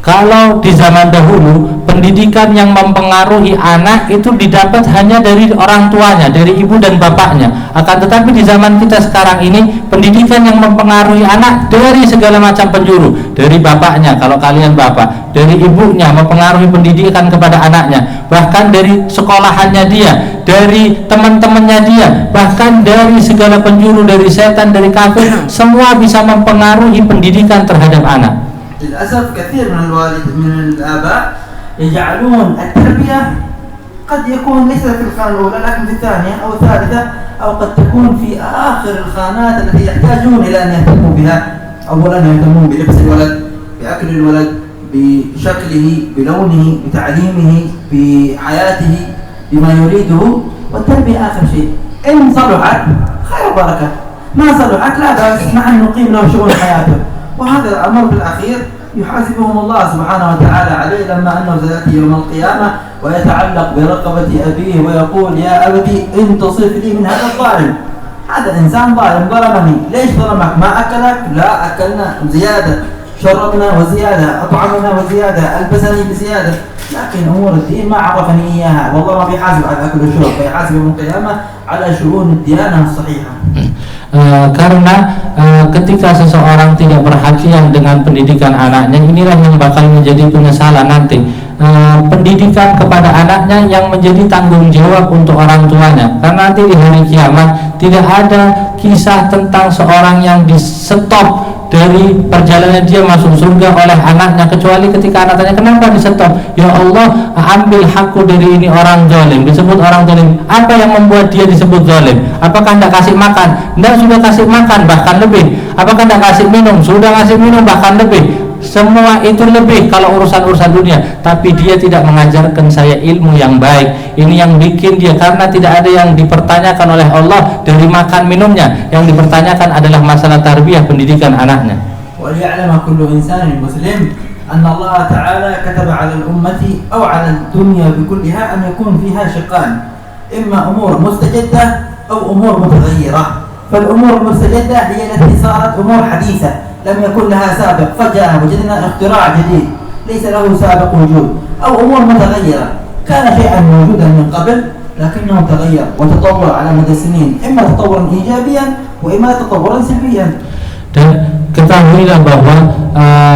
[SPEAKER 5] Kalau di zaman dahulu pendidikan yang mempengaruhi anak itu didapat hanya dari orang tuanya, dari ibu dan bapaknya. Akan tetapi di zaman kita sekarang ini, pendidikan yang mempengaruhi anak dari segala macam penjuru. Dari bapaknya, kalau kalian bapak, dari ibunya mempengaruhi pendidikan kepada anaknya, bahkan dari sekolahannya dia, dari teman-temannya dia, bahkan dari segala penjuru, dari setan, dari kafir, semua bisa mempengaruhi pendidikan terhadap anak.
[SPEAKER 6] للأسف كثير من الآباء يجعلون التربية قد يكون ليس في الخانة الأولى لكن في الثانية أو الثالثة أو قد تكون في آخر الخانات التي يحتاجون إلى أن يهتموا بها. أولا يهتمون بلبس الولد، بأكل الولد، بشكله، بلونه، بتعليمه، بحياته، بما يريده، والتربية آخر شيء. إن صلحت خير وبركة، ما صلحت لا بأس، نحن نقيم له شؤون حياته. وهذا الأمر بالأخير يحاسبهم الله سبحانه وتعالى عليه، لما أنه سيأتي يوم القيامة ويتعلق برقبة أبيه ويقول يا أبتي إن تصف لي من هذا الظالم، هذا إنسان ظالم ظلمني، ليش ظلمك؟ ما أكلك؟ لا أكلنا زيادة، شربنا وزيادة، أطعمنا وزيادة، ألبسني بزيادة، لكن أمور الدين ما عرفني إياها. والله ما بيحاسب على الأكل والشرب، بيحاسب يوم القيامة على شؤون الديانة الصحيحة.
[SPEAKER 5] Karena ketika seseorang tidak perhatian dengan pendidikan anaknya, inilah yang bakal menjadi penyesalan nanti. Pendidikan kepada anaknya yang menjadi tanggung jawab untuk orang tuanya, karena nanti di hari kiamat tidak ada kisah tentang seorang yang di-stop dari perjalanan dia masuk surga oleh anaknya, kecuali ketika anak tanya kenapa di-stop. Ya Allah, ambil hakku dari ini orang zalim, disebut orang zalim. Apa yang membuat dia disebut zalim? Apakah tidak kasih makan? Tidak, sudah kasih makan bahkan lebih. Apakah tidak kasih minum? Sudah kasih minum bahkan lebih. Semua itu lebih kalau urusan-urusan dunia, tapi dia tidak mengajarkan saya ilmu yang baik. Ini yang bikin dia, karena tidak ada yang dipertanyakan oleh Allah dari makan minumnya. Yang dipertanyakan adalah masalah tarbiyah, pendidikan anaknya.
[SPEAKER 6] وَلِيَعْلَمَ كُلُّ إِنسَانٍ مُسْلِمٍ أَنَّ اللَّهَ تَعَالَى كَتَبَ عَلَى الْأُمَّةِ أَوْ عَلَى الدُّنْيَا بِكُلِّهَا أَنْ يَكُونَ فِيهَا شِقَّانِ، إما أمور مستجدة أو أمور متغيرة. فالأمور المستجدة هي التي صارت أمور حديثة، لم يكن لها سابق، فجأة وجدنا اختراع جديد ليس له سابق وجود، أو أمور متغيرة كان شيئا موجودا من قبل لكنه تغير وتطور على مدى السنين، إما تطورا إيجابيا وإما تطورا سلبيا.
[SPEAKER 5] Dan ketahuilah bahwa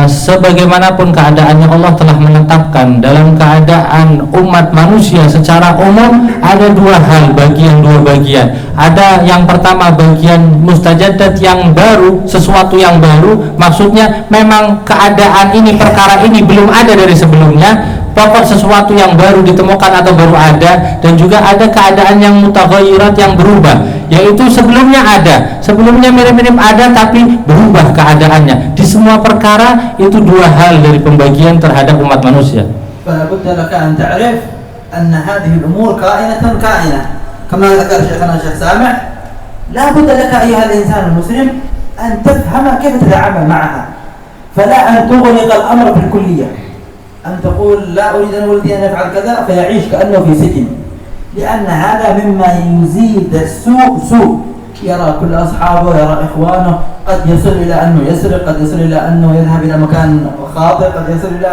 [SPEAKER 5] sebagaimanapun keadaannya, Allah telah menetapkan dalam keadaan umat manusia secara umum ada dua hal, dua bagian. Ada yang pertama bagian mustajadat yang baru, sesuatu yang baru, maksudnya memang keadaan ini, perkara ini belum ada dari sebelumnya, pokok sesuatu yang baru ditemukan atau baru ada. Dan juga ada keadaan yang mutaghayyirat, yang berubah, yaitu sebelumnya ada, sebelumnya mirip-mirip ada tapi berubah keadaannya. Di semua perkara itu dua hal dari pembagian terhadap umat manusia.
[SPEAKER 6] فلا بد لك أن تعرف أن هذه الأمور كائنة كما ذكر شيخنا الشيخ سامح. لا بد لك أيها الإنسان المسلم أن تفهم كيف تتعامل معها، فلا أن تغلق الأمر بالكلية، أن تقول لا أريد أن ولدي أن يفعل كذا فيعيش كأنه في سجن، لأن هذا مما يزيد سوء يرى كل أصحابه، يرى إخوانه، قد يصل إلى أنه يسرق، قد يصل إلى أنه يذهب إلى مكان خاطئ، قد يصل إلى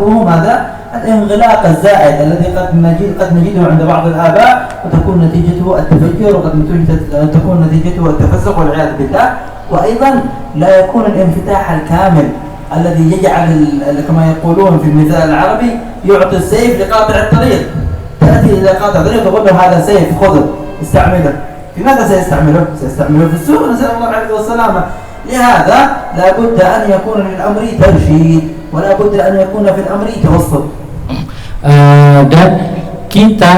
[SPEAKER 6] ماذا؟ الانغلاق الزائد الذي قد نجده عند بعض الآباء، وتكون نتيجته التفجر، وقد تكون نتيجته التفسق والعياذ بالله. وأيضا لا يكون الانفتاح الكامل الذي يجعل كما يقولون في المثال العربي يعطي السيف لقاطع الطريق. تأتي إلى قاطع الطريق تقول له هذا سيف خذه استعمله، لماذا سيستعمله؟ سيستعمله في السوء، نسأل الله العافية والسلامة. لهذا لا بد أن يكون للأمر ترشيد، ولا بد أن يكون في الأمر توسط.
[SPEAKER 5] Dan kita,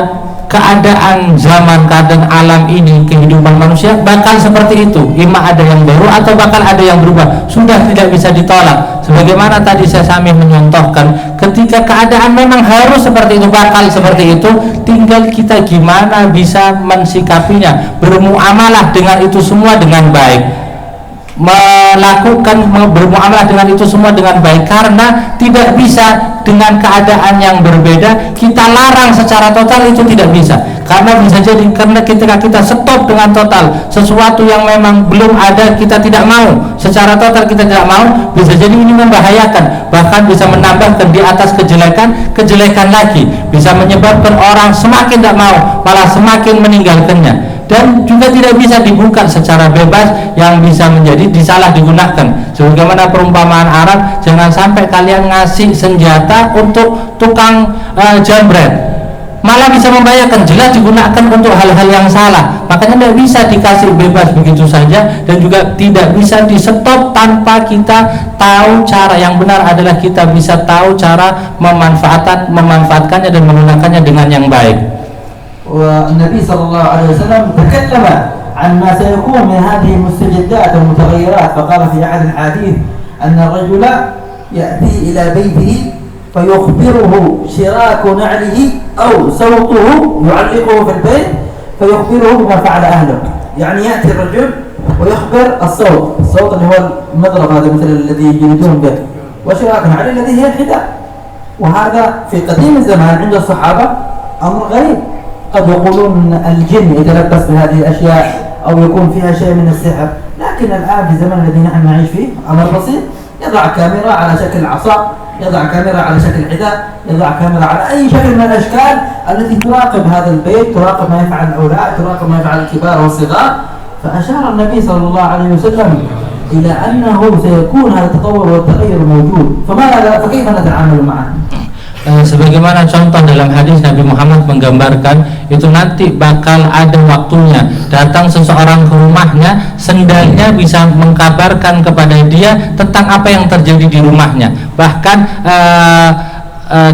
[SPEAKER 5] keadaan zaman, keadaan alam ini, kehidupan manusia bakal seperti itu, ima ada yang baru atau bakal ada yang berubah, sudah tidak bisa ditolak. Sebagaimana tadi saya sambil menyontohkan, ketika keadaan memang harus seperti itu, bakal seperti itu, tinggal kita gimana bisa mensikapinya, bermuamalah dengan itu semua dengan baik, bermuamalah dengan itu semua dengan baik. Karena tidak bisa dengan keadaan yang berbeda kita larang secara total, itu tidak bisa. Karena bisa jadi karena ketika kita stop dengan total sesuatu yang memang belum ada, kita tidak mau secara total, kita tidak mau, bisa jadi ini membahayakan, bahkan bisa menambahkan di atas kejelekan lagi, bisa menyebabkan orang semakin tidak mau, malah semakin meninggalkannya. Dan juga tidak bisa dibuka secara bebas, yang bisa menjadi disalah digunakan. Sebagaimana perumpamaan Arab, jangan sampai kalian ngasih senjata untuk tukang jambret, malah bisa membahayakan, jelas digunakan untuk hal-hal yang salah. Makanya tidak bisa dikasih bebas begitu saja, dan juga tidak bisa di-stop tanpa kita tahu cara yang benar adalah kita bisa tahu cara memanfaatkannya dan menggunakannya dengan yang baik.
[SPEAKER 6] والنبي صلى الله عليه وسلم تكلم عن ما سيكون من هذه المستجدات والمتغيرات، فقال في أحد الحديث أن الرجل يأتي إلى بيته فيخبره شراك نعله أو صوته يعلقه في البيت فيخبره بما فعل أهله. يعني يأتي الرجل ويخبر الصوت اللي هو المضرب هذا مثل الذي يجلدون به، وشراك نعله الذي هي الحذاء. وهذا في قديم الزمان عند الصحابة أمر غريب، قد يقولون الجن يتلبس بهذه الأشياء أو يكون فيها شيء من السحر، لكن الآن في الزمن الذي نحن نعيش فيه أمر بسيط، يضع كاميرا على شكل عصا، يضع كاميرا على شكل حذاء، يضع كاميرا على أي شكل من الأشكال التي تراقب هذا البيت، تراقب ما يفعل الأولاد، تراقب ما يفعل الكبار والصغار. فأشار النبي صلى الله عليه وسلم إلى أنه سيكون هذا التطور والتغير موجود، فكيف نتعامل معه؟
[SPEAKER 5] Sebagaimana contoh dalam hadis Nabi Muhammad menggambarkan, itu nanti bakal ada waktunya datang seseorang ke rumahnya, sendalnya bisa mengkabarkan kepada dia tentang apa yang terjadi di rumahnya. Bahkan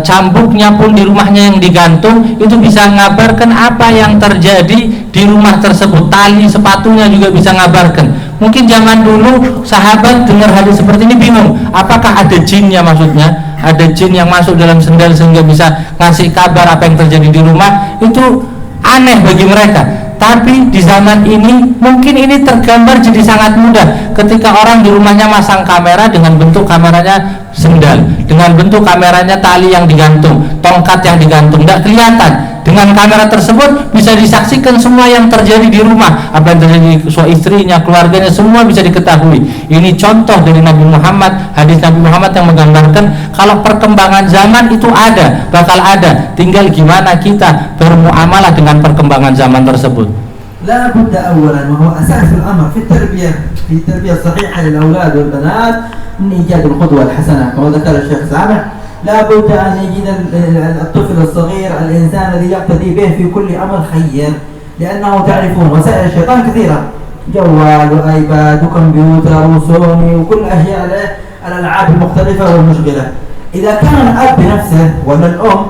[SPEAKER 5] cambuknya pun di rumahnya yang digantung itu bisa mengabarkan apa yang terjadi di rumah tersebut. Tali sepatunya juga bisa ngabarkan. Mungkin zaman dulu sahabat dengar hadis seperti ini bingung, apakah ada jinnya, maksudnya ada jin yang masuk dalam sendal sehingga bisa ngasih kabar apa yang terjadi di rumah. Itu aneh bagi mereka. Tapi di zaman ini mungkin ini tergambar jadi sangat mudah ketika orang di rumahnya masang kamera dengan bentuk kameranya sendal, dengan bentuk kameranya tali yang digantung, tongkat yang digantung, tidak kelihatan. Dengan kamera tersebut bisa disaksikan semua yang terjadi di rumah, apa yang terjadi suami istrinya, keluarganya, semua bisa diketahui. Ini contoh dari Nabi Muhammad, hadis Nabi Muhammad yang menggambarkan kalau perkembangan zaman itu ada, bakal ada, tinggal gimana kita bermuamalah dengan perkembangan zaman tersebut.
[SPEAKER 6] لا بد أولا وهو أساس الأمر في التربية الصحيحة للأولاد والبنات من إيجاد القدوة الحسنة كما ذكر الشيخ سامح. لا بد أن يجد الطفل الصغير الإنسان الذي يقتدي به في كل أمر خير، لأنه تعرفون وسائل الشيطان كثيرة، جوال وآيباد وكمبيوتر وسوني وكل أشياء الألعاب المختلفة والمشغلة. إذا كان الأب بنفسه ولا الأم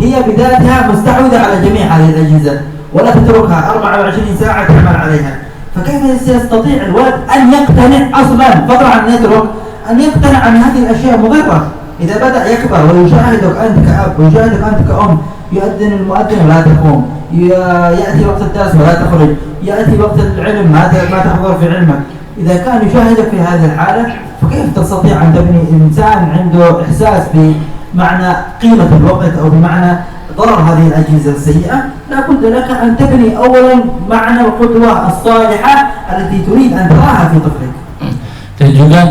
[SPEAKER 6] هي بذاتها مستحوذة على جميع هذه الأجهزة ولا تتركها 24 ساعة تعمل عليها، فكيف يستطيع الولد أن يقتنع أصلا، فضلا عن يترك، أن يقتنع عن هذه الأشياء مضرة؟ إذا بدأ يكبر ويشاهدك أنت كأب ويشاهدك أنت كأم، يؤذن المؤذن ولا تقوم، يأتي وقت الدرس ولا تخرج، يأتي وقت العلم ما تحضر في علمك، إذا كان يشاهدك في هذه الحالة فكيف تستطيع أن تبني إنسان عنده إحساس بمعنى قيمة الوقت أو بمعنى ضرر هذه الأجهزة السيئة؟ لا بد لك أن تبني أولا معنى القدوة الصالحة التي تريد أن تراها في طفلك.
[SPEAKER 5] Dan juga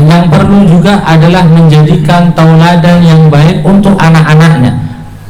[SPEAKER 5] yang perlu juga adalah menjadikan tauladan yang baik untuk anak-anaknya.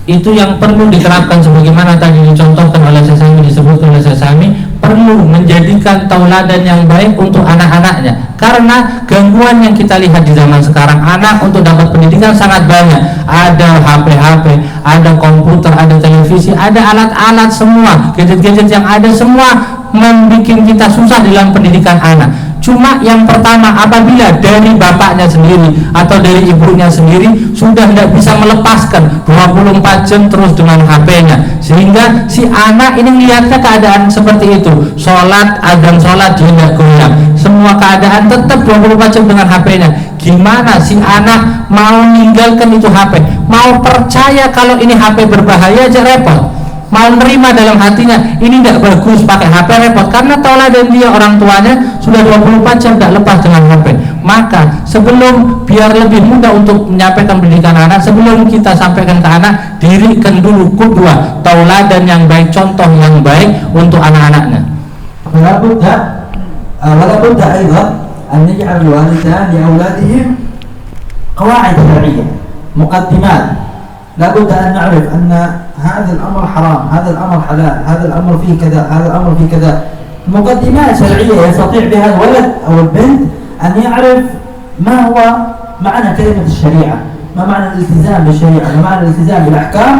[SPEAKER 5] Itu yang perlu diterapkan sebagaimana tadi dicontohkan oleh Sesami, disebutkan oleh Sesami, perlu menjadikan tauladan yang baik untuk anak-anaknya. Karena gangguan yang kita lihat di zaman sekarang, anak untuk dapat pendidikan sangat banyak. Ada HP-HP, ada komputer, ada televisi, ada alat-alat semua, gadget-gadget yang ada semua membuat kita susah dalam pendidikan anak. Cuma yang pertama, apabila dari bapaknya sendiri atau dari ibunya sendiri sudah tidak bisa melepaskan 24 jam terus dengan HP-nya, sehingga si anak ini melihatnya keadaan seperti itu, sholat, azan sholat dia tidak goyang, semua keadaan tetap 24 jam dengan HP-nya. Gimana si anak mau meninggalkan itu HP? Mau percaya kalau ini HP berbahaya aja repot. Mau nerima dalam hatinya ini tidak bagus pakai HP repot, karena tauladan dia orang tuanya sudah 24 jam tidak lepas dengan HP. Maka sebelum biar lebih mudah untuk menyampaikan pendidikan anak, sebelum kita sampaikan ke anak, dirikan dulu qudwah, tauladan yang baik, contoh yang baik untuk anak-anaknya.
[SPEAKER 6] ولا بد أيضا أن يجعل الوالدان لأولادهم قواعد شرعية، مقدمات. لا بد أن نعرف أن هذا الأمر حرام، هذا الأمر حلال، هذا الأمر فيه كذا، هذا الأمر فيه كذا. مقدمات شرعية يستطيع بها الولد أو البنت أن يعرف ما هو معنى كلمة الشريعة، ما معنى الالتزام بالشريعة، ما معنى الالتزام بالأحكام،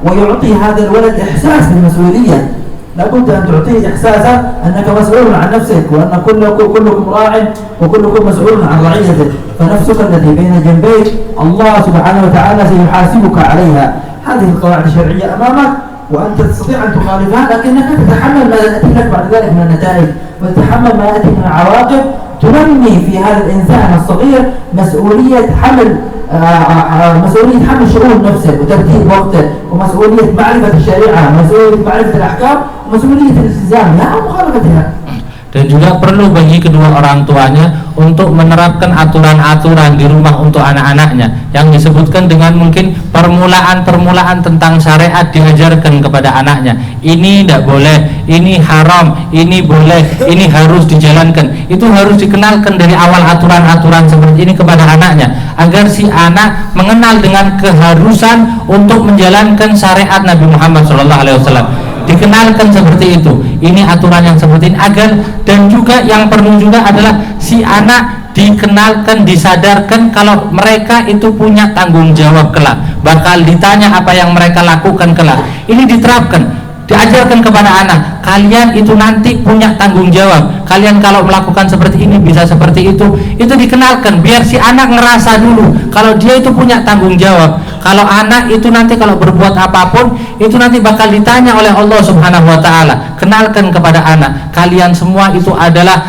[SPEAKER 6] ويعطي هذا الولد إحساس بالمسؤولية. لابد أن تعطيه إحساسا أنك مسؤول عن نفسك، وأن كلكم راع وكلكم مسؤول عن رعيته، فنفسك التي بين جنبيك الله سبحانه وتعالى سيحاسبك عليها. هذه القواعد الشرعية أمامك وأنت تستطيع أن تخالفها، لكنك تتحمل ما يأتي لك بعد ذلك من النتائج، وتتحمل ما يأتي من العواقب. تنمي في هذا الإنسان الصغير مسؤولية حمل شؤون نفسه وترتيب وقته، ومسؤولية معرفة الشريعة، مسؤولية معرفة الأحكام، ومسؤولية الالتزام لا مخالفتها.
[SPEAKER 5] Dan juga perlu bagi kedua orang tuanya untuk menerapkan aturan-aturan di rumah untuk anak-anaknya yang disebutkan dengan mungkin permulaan tentang syariat diajarkan kepada anaknya. Ini tidak boleh, ini haram, ini boleh, ini harus dijalankan. Itu harus dikenalkan dari awal aturan-aturan seperti ini kepada anaknya, agar si anak mengenal dengan keharusan untuk menjalankan syariat Nabi Muhammad SAW. Dikenalkan seperti itu, ini aturan yang seperti ini, agar, dan juga yang perlu juga adalah si anak dikenalkan, disadarkan kalau mereka itu punya tanggung jawab kelak, bakal ditanya apa yang mereka lakukan kelak. Ini diterapkan, diajarkan kepada anak, kalian itu nanti punya tanggung jawab, kalian kalau melakukan seperti ini bisa seperti itu dikenalkan, biar si anak ngerasa dulu kalau dia itu punya tanggung jawab. Kalau anak itu nanti kalau berbuat apapun itu nanti bakal ditanya oleh Allah Subhanahu wa taala. Kenalkan kepada anak, kalian semua itu adalah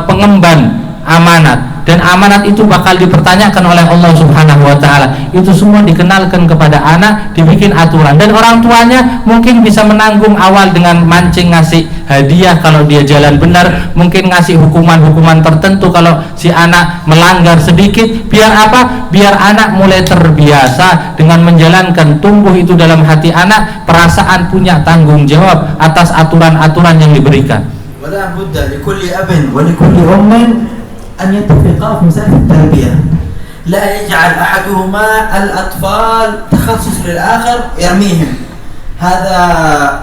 [SPEAKER 5] pengemban amanat. dan amanat itu bakal dipertanyakan oleh Allah Subhanahu wa taala. Itu semua dikenalkan kepada anak, dibikin aturan, dan orang tuanya mungkin bisa menanggung awal dengan mancing, ngasih hadiah kalau dia jalan benar, mungkin ngasih hukuman-hukuman tertentu kalau si anak melanggar sedikit. Biar apa? Biar anak mulai terbiasa dengan menjalankan, tumbuh itu dalam hati anak perasaan punya tanggung jawab atas aturan-aturan yang diberikan.
[SPEAKER 6] ولا بد لكل أب ولكل أم أن يتفقا في مسألة التربية، لا يجعل أحدهما الأطفال تخصص للآخر يرميهم. هذا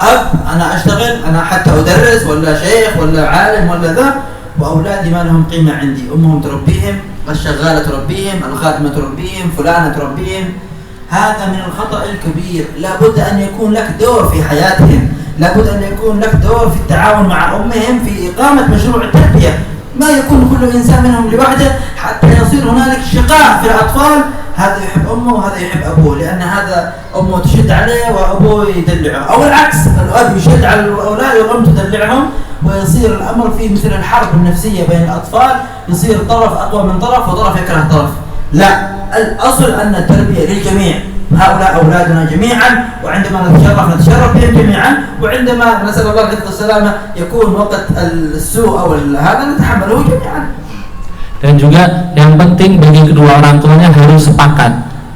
[SPEAKER 6] أب أنا أشتغل، أنا حتى أدرس ولا شيخ ولا عالم ولا ذا، وأولادي ما لهم قيمة عندي، أمهم تربيهم، الشغالة تربيهم، الخادمة تربيهم، فلانة تربيهم. هذا من الخطأ الكبير. لا بد أن يكون لك دور في حياتهم، لابد أن يكون لك دور في التعاون مع أمهم في إقامة مشروع التربية. ما يكون كل إنسان منهم لوحده حتى يصير هنالك شقاق في الأطفال، هذا يحب أمه وهذا يحب أبوه، لأن هذا أمه تشد عليه وأبوه يدلعه، أو العكس، الأب يشد على الأولاد والأم تدلعهم، ويصير الأمر فيه مثل الحرب النفسية بين الأطفال، يصير طرف أقوى من طرف وطرف يكره طرف. لا، الأصل أن التربية للجميع، هؤلاء أولادنا جميعا، وعندما نتشرف بهم جميعا، وعندما نسأل الله السلامة يكون وقت السوء أو هذا نتحمله جميعا.
[SPEAKER 5] Dan juga yang penting bagi kedua orang tuanya harus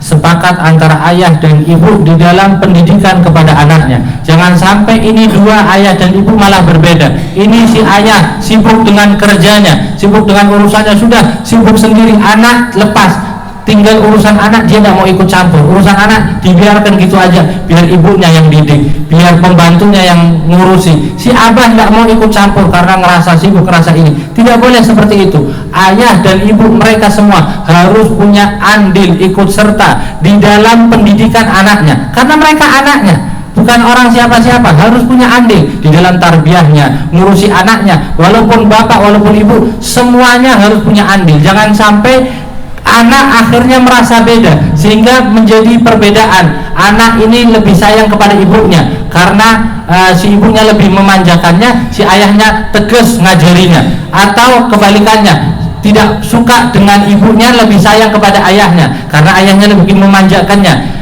[SPEAKER 5] sepakat antara ayah dan ibu di dalam pendidikan kepada anaknya. Jangan sampai ini dua ayah dan ibu malah berbeda. Ini si ayah sibuk dengan kerjanya, sibuk dengan urusannya, sudah sibuk sendiri, anak lepas, tinggal urusan anak, dia tidak mau ikut campur. Urusan anak dibiarkan gitu aja, biar ibunya yang didik, biar pembantunya yang ngurusi. Si abah tidak mau ikut campur karena ngerasa sibuk, ngerasa ini. Tidak boleh seperti itu. Ayah dan ibu mereka semua harus punya andil, ikut serta di dalam pendidikan anaknya, karena mereka anaknya, bukan orang siapa-siapa. Harus punya andil di dalam tarbiyahnya, ngurusi anaknya. Walaupun bapak, walaupun ibu, semuanya harus punya andil. Jangan sampai anak akhirnya merasa beda sehingga menjadi perbedaan. Anak ini lebih sayang kepada ibunya karena si ibunya lebih memanjakannya, si ayahnya tegas ngajarinya, atau kebalikannya, tidak suka dengan ibunya, lebih sayang kepada ayahnya karena ayahnya lebih memanjakannya.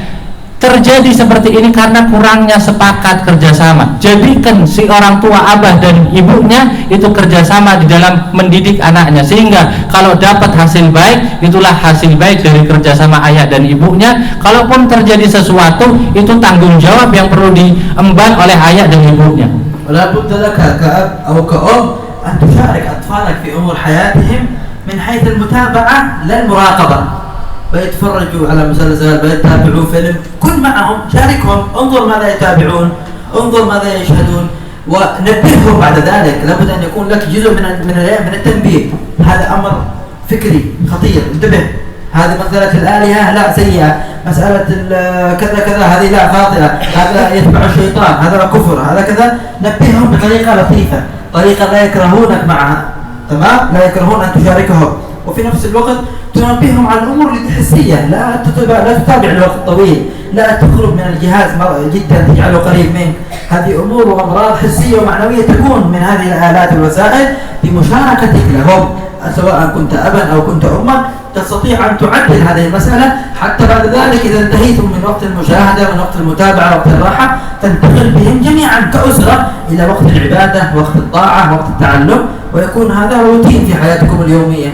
[SPEAKER 5] Terjadi seperti ini karena kurangnya sepakat kerjasama. Jadikan si orang tua, abah dan ibunya itu kerjasama di dalam mendidik anaknya, sehingga kalau dapat hasil baik, itulah hasil baik dari kerjasama ayah dan ibunya. Kalaupun terjadi sesuatu, itu tanggung jawab yang perlu diemban oleh ayah dan ibunya.
[SPEAKER 6] ولا بد لك كأب أو كأم أن تشارك أطفالك في أمور حياتهم من حيث المتابعة لا المراقبة. بيتفرجوا على مسلسل، بيتابعوا فيلم، كن معهم، شاركهم، انظر ماذا يتابعون، انظر ماذا يشاهدون، ونبههم بعد ذلك. لابد أن يكون لك جزء من التنبيه. هذا أمر فكري خطير، انتبه. هذه مسألة الآلهة لا سيئة، مسألة كذا كذا هذه لا خاطئة، هذا يتبع الشيطان، هذا كفر، هذا كذا. نبههم بطريقة لطيفة، طريقة لا يكرهونك معها، تمام؟ لا يكرهون أن تشاركهم، وفي نفس الوقت تنبههم على الأمور الحسية. لا تتابع الوقت الطويل، لا تخرج من الجهاز جدا تجعله قريب منك. هذه أمور وأمراض حسية ومعنوية تكون من هذه الآلات والوسائل بمشاركتك لهم، سواء كنت أبا أو كنت أما. تستطيع أن تعدل هذه المسألة حتى بعد ذلك إذا انتهيتم من وقت المشاهدة، من وقت المتابعة، وقت الراحة، تنتقل بهم جميعا كأسرة إلى وقت العبادة، وقت الطاعة، وقت التعلم، ويكون هذا روتين في حياتكم اليومية.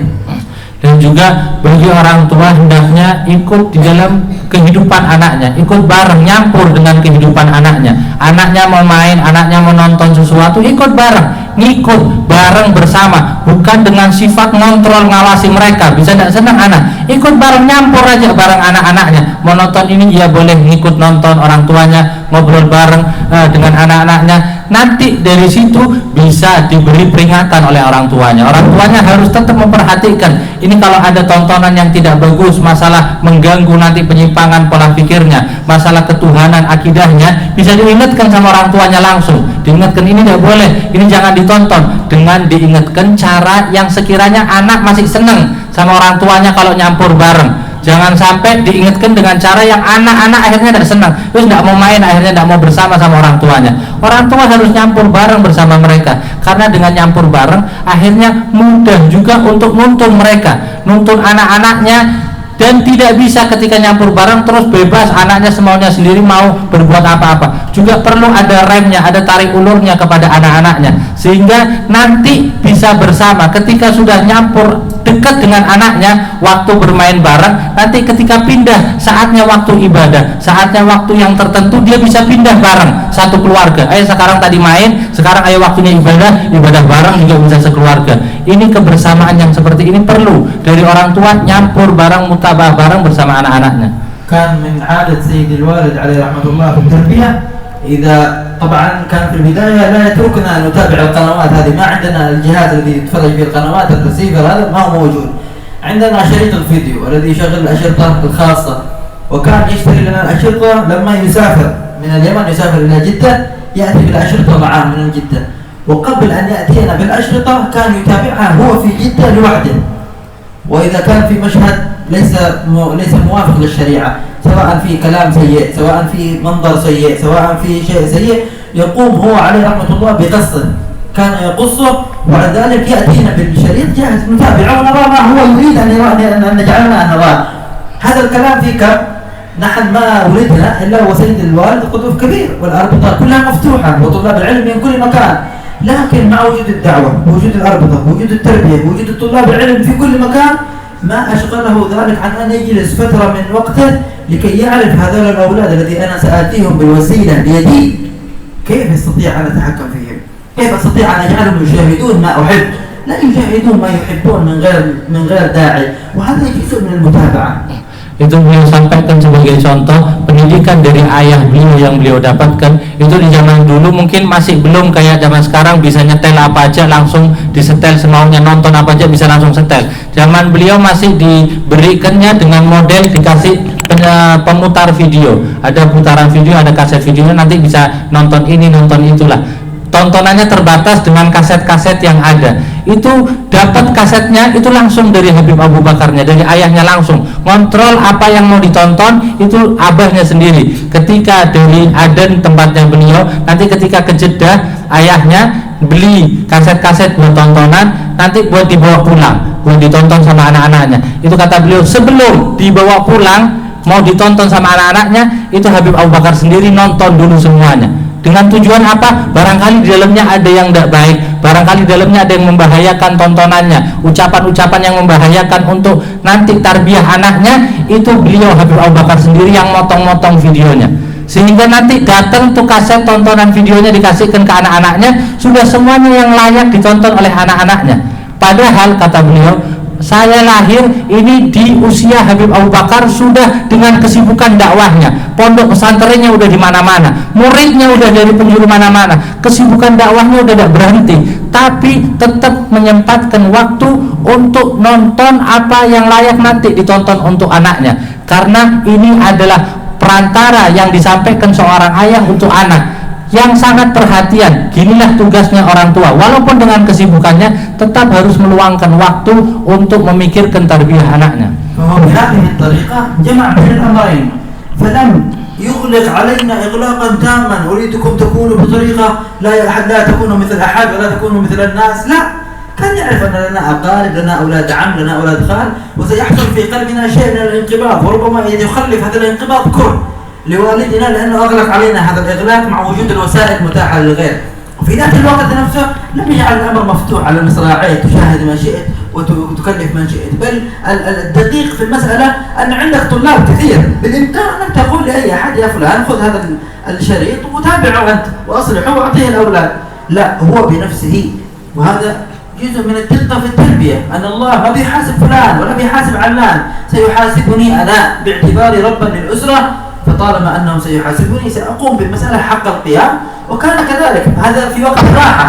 [SPEAKER 5] Dan juga bagi orang tua hendaknya ikut di dalam kehidupan anaknya, ikut bareng, nyampur dengan kehidupan anaknya. Anaknya mau main, anaknya mau nonton sesuatu, ikut bareng, ngikut bareng bersama, bukan dengan sifat ngontrol, ngawasi mereka. Bisa tidak senang anak, ikut bareng, nyampur aja bareng anak-anaknya. Mau nonton ini, ya boleh ngikut nonton, orang tuanya ngobrol bareng dengan anak-anaknya. Nanti dari situ bisa diberi peringatan oleh orang tuanya. Orang tuanya harus tetap memperhatikan. Ini kalau ada tontonan yang tidak bagus, masalah mengganggu nanti penyimpangan pola pikirnya, masalah ketuhanan akidahnya, bisa diingatkan sama orang tuanya langsung. Diingatkan ini tidak boleh, ini jangan ditonton. Dengan diingatkan cara yang sekiranya anak masih senang sama orang tuanya kalau nyampur bareng. Jangan sampai diingatkan dengan cara yang anak-anak akhirnya tidak senang, terus tidak mau main, akhirnya tidak mau bersama sama orang tuanya. Orang tua harus nyampur bareng bersama mereka, karena dengan nyampur bareng akhirnya mudah juga untuk nuntun mereka, nuntun anak-anaknya. Dan tidak bisa ketika nyampur bareng terus bebas anaknya semaunya sendiri mau berbuat apa-apa. Juga perlu ada remnya, ada tarik ulurnya kepada anak-anaknya, sehingga nanti bisa bersama. Ketika sudah nyampur dekat dengan anaknya, waktu bermain bareng, nanti ketika pindah saatnya waktu ibadah, saatnya waktu yang tertentu, dia bisa pindah bareng satu keluarga. Ayo sekarang tadi main, sekarang ayo waktunya ibadah bareng juga bisa sekeluarga. Ini kebersamaan yang seperti ini perlu dari orang tua, nyampur bareng, mutabah bareng bersama anak-anaknya.
[SPEAKER 6] كان من عادة سيد الوالد عليه رحمة الله في التربية، إذا طبعا كان في البداية لا يتركنا أن نتابع القنوات هذه، ما عندنا الجهاز الذي يتفرج فيه القنوات، الريسيفر هذا ما هو موجود. عندنا شريط الفيديو الذي يشغل الأشرطة الخاصة، وكان يشتري لنا الأشرطة لما يسافر من اليمن، يسافر إلى جدة، يأتي بالأشرطة معاه من جدة، وقبل أن يأتينا بالأشرطة كان يتابعها هو في جدة لوحده. وإذا كان في مشهد ليس موافق للشريعة، سواء في كلام سيء، سواء في منظر سيء، سواء في شيء سيء، يقوم هو عليه رحمة الله بقصه، كان يقصه وبعد ذلك يأتينا بالشريط جاهز نتابعه ونرى ما هو يريد أن نجعلنا نراه. هذا الكلام في كم؟ نحن ما ولدنا إلا وسيد الوالد قطب كبير، والأربطة كلها مفتوحة وطلاب العلم من كل مكان، لكن مع وجود الدعوة، وجود الأربطة، وجود التربية، وجود طلاب العلم في كل مكان، ما أشغله ذلك عن أن يجلس فترة من وقته لكي يعرف هذول الأولاد الذي أنا سآتيهم بالوسيلة بيدي كيف يستطيع أن أتحكم فيهم، كيف أستطيع أن أجعلهم يشاهدون ما أحب، لا يشاهدون ما يحبون من غير داعي، وهذا جزء من المتابعة.
[SPEAKER 5] Itu beliau sampaikan sebagai contoh pendidikan dari ayah beliau yang beliau dapatkan. Itu di zaman dulu mungkin masih belum kayak zaman sekarang bisa nyetel apa aja langsung disetel semaunya, nonton apa aja bisa langsung setel. Zaman beliau masih diberikannya dengan model dikasih pemutar video, ada putaran video, ada kaset videonya, nanti bisa nonton ini nonton itulah. Tontonannya terbatas dengan kaset-kaset yang ada. Itu dapat kasetnya itu langsung dari Habib Abu Bakarnya, dari ayahnya langsung. Kontrol apa yang mau ditonton itu abahnya sendiri. Ketika dari Aden tempatnya beliau, nanti ketika ke Jeddah ayahnya beli kaset-kaset buat tontonan, nanti buat dibawa pulang, buat ditonton sama anak-anaknya. Itu kata beliau, sebelum dibawa pulang mau ditonton sama anak-anaknya, itu Habib Abu Bakar sendiri nonton dulu semuanya. Dengan tujuan apa? Barangkali di dalamnya ada yang tidak baik, barangkali di dalamnya ada yang membahayakan tontonannya, ucapan-ucapan yang membahayakan untuk nanti tarbiyah anaknya, itu beliau Habib Abu Bakar sendiri yang motong-motong videonya. Sehingga nanti datang tuh kaset tontonan videonya dikasihkan ke anak-anaknya, sudah semuanya yang layak ditonton oleh anak-anaknya. Padahal kata beliau, saya lahir ini di usia Habib Abu Bakar sudah dengan kesibukan dakwahnya, pondok pesantrennya udah di mana-mana, muridnya udah dari penjuru mana-mana, kesibukan dakwahnya udah tidak berhenti, tapi tetap menyempatkan waktu untuk nonton apa yang layak nanti ditonton untuk anaknya, karena ini adalah perantara yang disampaikan seorang ayah untuk anak yang sangat perhatian. Ginilah tugasnya orang tua, walaupun dengan kesibukannya tetap harus meluangkan waktu untuk memikirkan tarbiyah anaknya.
[SPEAKER 6] فهو بهذه الطريقة جمع بين الأمرين، فلم يغلق علينا إغلاقا تاما، أريدكم تكونوا بطريقة لا تكونوا مثل أحد ولا تكونوا مثل الناس، لا، كان يعرف أن لنا أقارب، لنا أولاد عم، لنا أولاد خال، وسيحصل في قلبنا شيء من الانقباض، وربما يخلف هذا الانقباض كره لوالدنا لأنه أغلق علينا هذا الإغلاق مع وجود الوسائل المتاحة للغير. وفي ذات الوقت نفسه لم يجعل الأمر مفتوح على المصراعيه، تشاهد ما شئت وتكلف من شئت، بل الدقيق في المسألة أن عندك طلاب كثير، بالإمكان أنك تقول لأي أحد يا فلان خذ هذا الشريط وتابعه أنت وأصلحه وأعطيه الأولاد. لا، هو بنفسه. وهذا جزء من الدقة في التربية، أن الله ما بيحاسب فلان ولا بيحاسب علان، سيحاسبني أنا باعتباري ربا للأسرة، فطالما أنه سيحاسبني سأقوم بالمسألة حق القيام. وكان كذلك، هذا في وقت الراحة،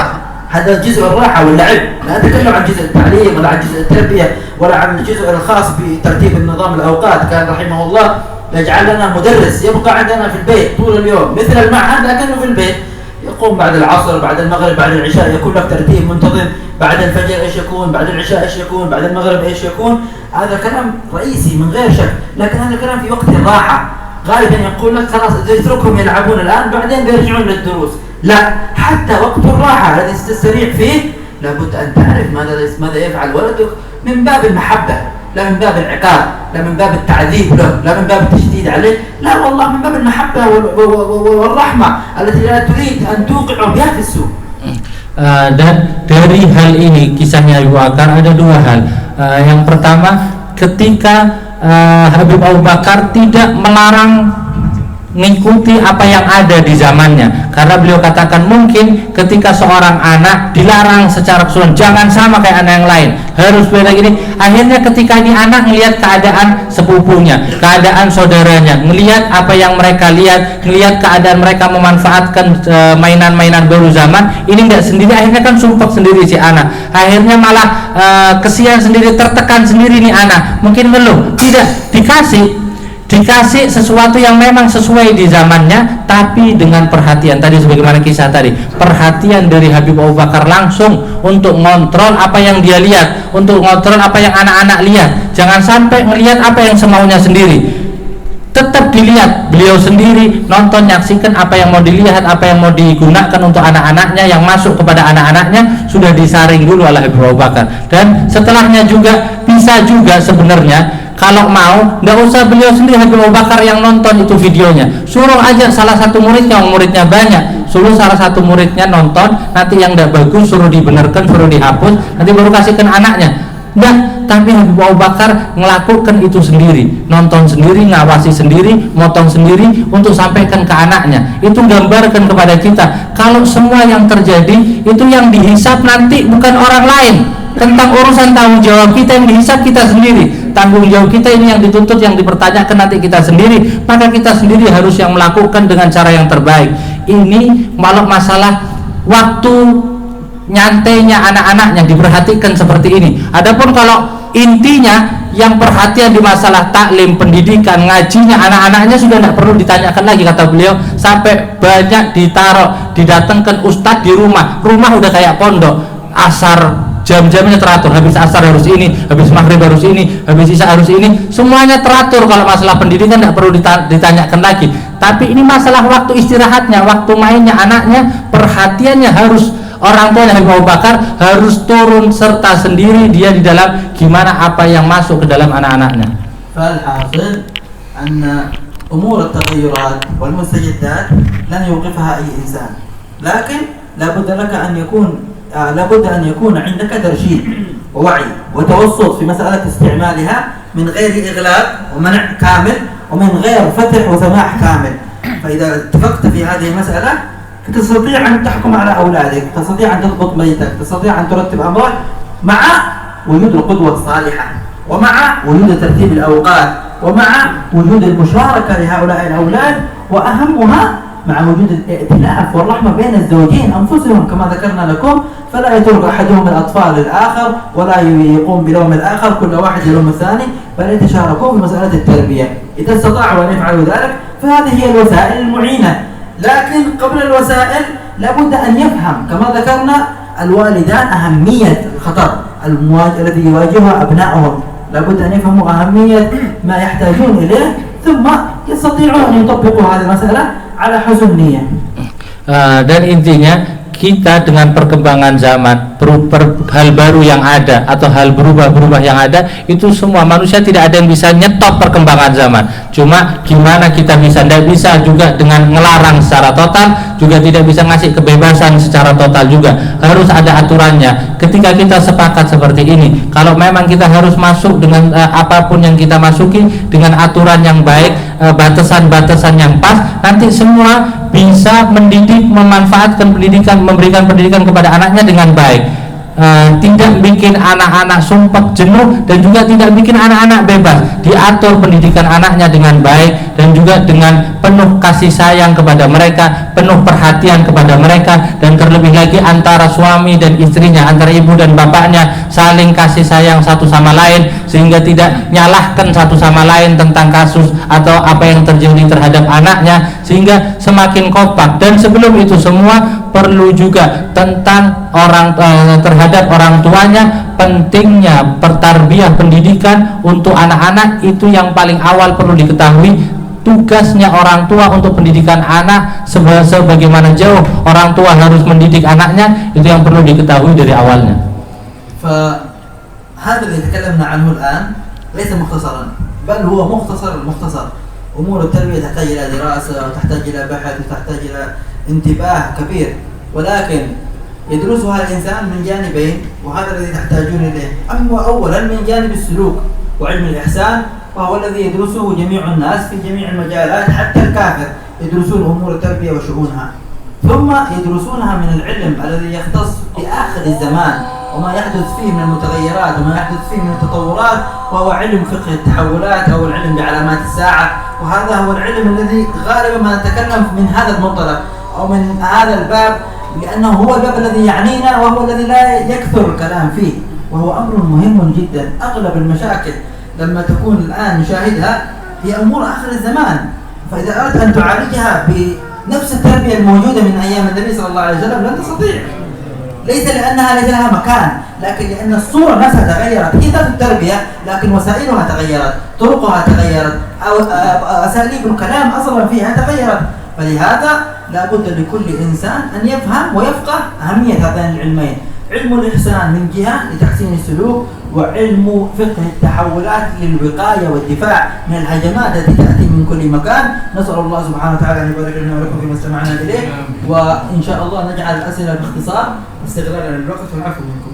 [SPEAKER 6] هذا جزء الراحة واللعب، لا أتكلم عن جزء التعليم ولا عن جزء التربية ولا عن الجزء الخاص بترتيب النظام الأوقات. كان رحمه الله يجعل لنا مدرس يبقى عندنا في البيت طول اليوم مثل المعهد لكنه في البيت، تقوم بعد العصر، بعد المغرب، بعد العشاء، يكون لك ترتيب منتظم. بعد الفجر ايش يكون، بعد العشاء ايش يكون، بعد المغرب ايش يكون. هذا كلام رئيسي من غير شك، لكن هذا كلام في وقت الراحة. غالبا يقول لك خلاص اتركهم يلعبون الآن بعدين بيرجعون للدروس. لا، حتى وقت الراحة الذي تستريح فيه لابد أن تعرف ماذا يفعل ولدك، من باب المحبة، لا من باب العقاب، لا من باب التعذيب له، لا من باب التشديد عليه، لا والله من باب المحبة والرحمة التي لا تريد أن توقع بها في السوء.
[SPEAKER 5] Dan dari hal ini kisahnya Abu Bakar ada dua hal. Yang pertama, ketika Habib Abu Bakar tidak melarang mengikuti apa yang ada di zamannya, karena beliau katakan mungkin ketika seorang anak dilarang secara keseluruhan, jangan sama kayak anak yang lain, harus beda gini. Akhirnya ketika ini anak melihat keadaan sepupunya, keadaan saudaranya, melihat apa yang mereka lihat, melihat keadaan mereka memanfaatkan mainan-mainan baru zaman, ini nggak sendiri, akhirnya kan sumpah sendiri si anak, akhirnya malah kesian sendiri, tertekan sendiri nih anak, mungkin ngeluh, tidak dikasih sesuatu yang memang sesuai di zamannya, tapi dengan perhatian tadi sebagaimana kisah tadi, perhatian dari Habib Abu Bakar langsung untuk ngontrol apa yang dia lihat, untuk ngontrol apa yang anak-anak lihat, jangan sampai melihat apa yang semaunya sendiri, tetap dilihat beliau sendiri, nonton, nyaksikan apa yang mau dilihat, apa yang mau digunakan untuk anak-anaknya, yang masuk kepada anak-anaknya sudah disaring dulu oleh Habib Abu Bakar. Dan setelahnya juga bisa juga sebenarnya kalau mau, nggak usah beliau sendiri Habib Abu Bakar yang nonton itu videonya, suruh aja salah satu muridnya, muridnya banyak, suruh salah satu muridnya nonton, nanti yang nggak bagus suruh dibenarkan, suruh dihapus, nanti baru kasihkan anaknya. Nggak, tapi Habib Abu Bakar melakukan itu sendiri, nonton sendiri, ngawasi sendiri, motong sendiri untuk sampaikan ke anaknya. Itu gambarkan kepada kita, kalau semua yang terjadi itu yang dihisap nanti bukan orang lain, tentang urusan tanggung jawab kita yang dihisap kita sendiri. Tanggung jawab kita ini yang dituntut, yang dipertanyakan nanti kita sendiri, maka kita sendiri harus yang melakukan dengan cara yang terbaik. Ini malah masalah waktu nyantainya anak-anaknya diperhatikan seperti ini. Adapun kalau intinya yang perhatian di masalah taklim, pendidikan, ngajinya anak-anaknya sudah tidak perlu ditanyakan lagi, kata beliau, sampai banyak didatangkan ustadz di rumah udah kayak pondok, asar jam-jamnya teratur, habis asar harus ini, habis maghrib harus ini, habis isya harus ini, semuanya teratur. Kalau masalah pendidikan tidak perlu ditanyakan lagi. Tapi ini masalah waktu istirahatnya, waktu mainnya anaknya, perhatiannya harus orang tua Habib Abu Bakar harus turun serta sendiri dia di dalam gimana apa yang masuk ke dalam anak-anaknya.
[SPEAKER 6] فالحاصل أن أمور التغيرات والمستجدات لن يوقفها أي إنسان، لكن لابد لك أن يكون عندك ترشيد ووعي وتوسط في مسألة استعمالها من غير إغلاق ومنع كامل ومن غير فتح وسماح كامل. فإذا اتفقت في هذه المسألة تستطيع أن تحكم على أولادك، تستطيع أن تضبط بيتك، تستطيع أن ترتب أمرك مع وجود القدوة الصالحة، ومع وجود ترتيب الأوقات، ومع وجود المشاركة لهؤلاء الأولاد، وأهمها مع وجود الائتلاف والرحمة بين الزوجين أنفسهم كما ذكرنا لكم. فلا يترك أحدهم الأطفال للآخر ولا يقوم بلوم الآخر، كل واحد يلوم الثاني، بل يتشاركون في مسألة التربية. إذا استطاعوا أن يفعلوا ذلك فهذه هي الوسائل المعينة. لكن قبل الوسائل لابد أن يفهم كما ذكرنا الوالدان أهمية الخطر الذي يواجهها أبنائهم، لابد أن يفهموا أهمية ما يحتاجون إليه، ثم يستطيعون أن يطبقوا هذه المسألة على حسن نية.
[SPEAKER 5] Dan intinya kita dengan perkembangan zaman, hal baru yang ada atau hal berubah-berubah yang ada, itu semua manusia tidak ada yang bisa nyetop perkembangan zaman. Cuma gimana kita bisa, tidak bisa juga dengan ngelarang secara total, juga tidak bisa ngasih kebebasan secara total juga. Harus ada aturannya. Ketika kita sepakat seperti ini, kalau memang kita harus masuk dengan apapun yang kita masuki dengan aturan yang baik, batasan-batasan yang pas, nanti semua bisa mendidik, memanfaatkan pendidikan, memberikan pendidikan kepada anaknya dengan baik. tidak bikin anak-anak sumpah jenuh dan juga tidak bikin anak-anak bebas. Diatur pendidikan anaknya dengan baik dan juga dengan penuh kasih sayang kepada mereka, penuh perhatian kepada mereka, dan terlebih lagi antara suami dan istrinya, antara ibu dan bapaknya saling kasih sayang satu sama lain sehingga tidak nyalahkan satu sama lain tentang kasus atau apa yang terjadi terhadap anaknya, sehingga semakin kompak. Dan sebelum itu semua perlu juga tentang terhadap orang tuanya, pentingnya pertarbiyah pendidikan untuk anak-anak. Itu yang paling awal perlu diketahui, tugasnya orang tua untuk pendidikan anak, sebagaimana jauh orang tua harus mendidik anaknya, itu yang perlu diketahui dari awalnya.
[SPEAKER 6] فهذا اللي تكلمنا عنه الآن ليس مختصرا، بل هو مختصر المختصر. أمور التربية تحتاج إلى دراسة وتحتاج إلى بحث وتحتاج إلى انتباه كبير، ولكن يدرسها الإنسان من جانبين، وهذا الذي تحتاجون إليه. أما أولا من جانب السلوك وعلم الإحسان، وهو الذي يدرسه جميع الناس في جميع المجالات، حتى الكافر يدرسون أمور التربية وشؤونها. ثم يدرسونها من العلم الذي يختص بآخر الزمان وما يحدث فيه من المتغيرات وما يحدث فيه من التطورات، وهو علم فقه التحولات أو العلم بعلامات الساعة. وهذا هو العلم الذي غالبا ما نتكلم من هذا المنطلق أو من هذا الباب، لأنه هو الباب الذي يعنينا وهو الذي لا يكثر الكلام فيه، وهو أمر مهم جدا. أغلب المشاكل لما تكون الآن نشاهدها هي أمور آخر الزمان، فإذا أردت أن تعالجها بنفس التربية الموجودة من أيام النبي صلى الله عليه وسلم لن تستطيع. ليس لأنها ليس لها مكان، لكن لأن الصورة نفسها تغيرت. هي ذات التربية لكن وسائلها تغيرت، طرقها تغيرت، أو أساليب الكلام أصلا فيها تغيرت. فلهذا لا بد لكل إنسان أن يفهم ويفقه أهمية هذين العلمين، علم الإحسان من جهة لتحسين السلوك، وعلم فقه التحولات للوقاية والدفاع من الهجمات التي تأتي من كل مكان. نسأل الله سبحانه وتعالى أن يبارك لنا ولكم فيما استمعنا إليه، وإن شاء الله نجعل الأسئلة باختصار استغلالا للوقت والعفو منكم.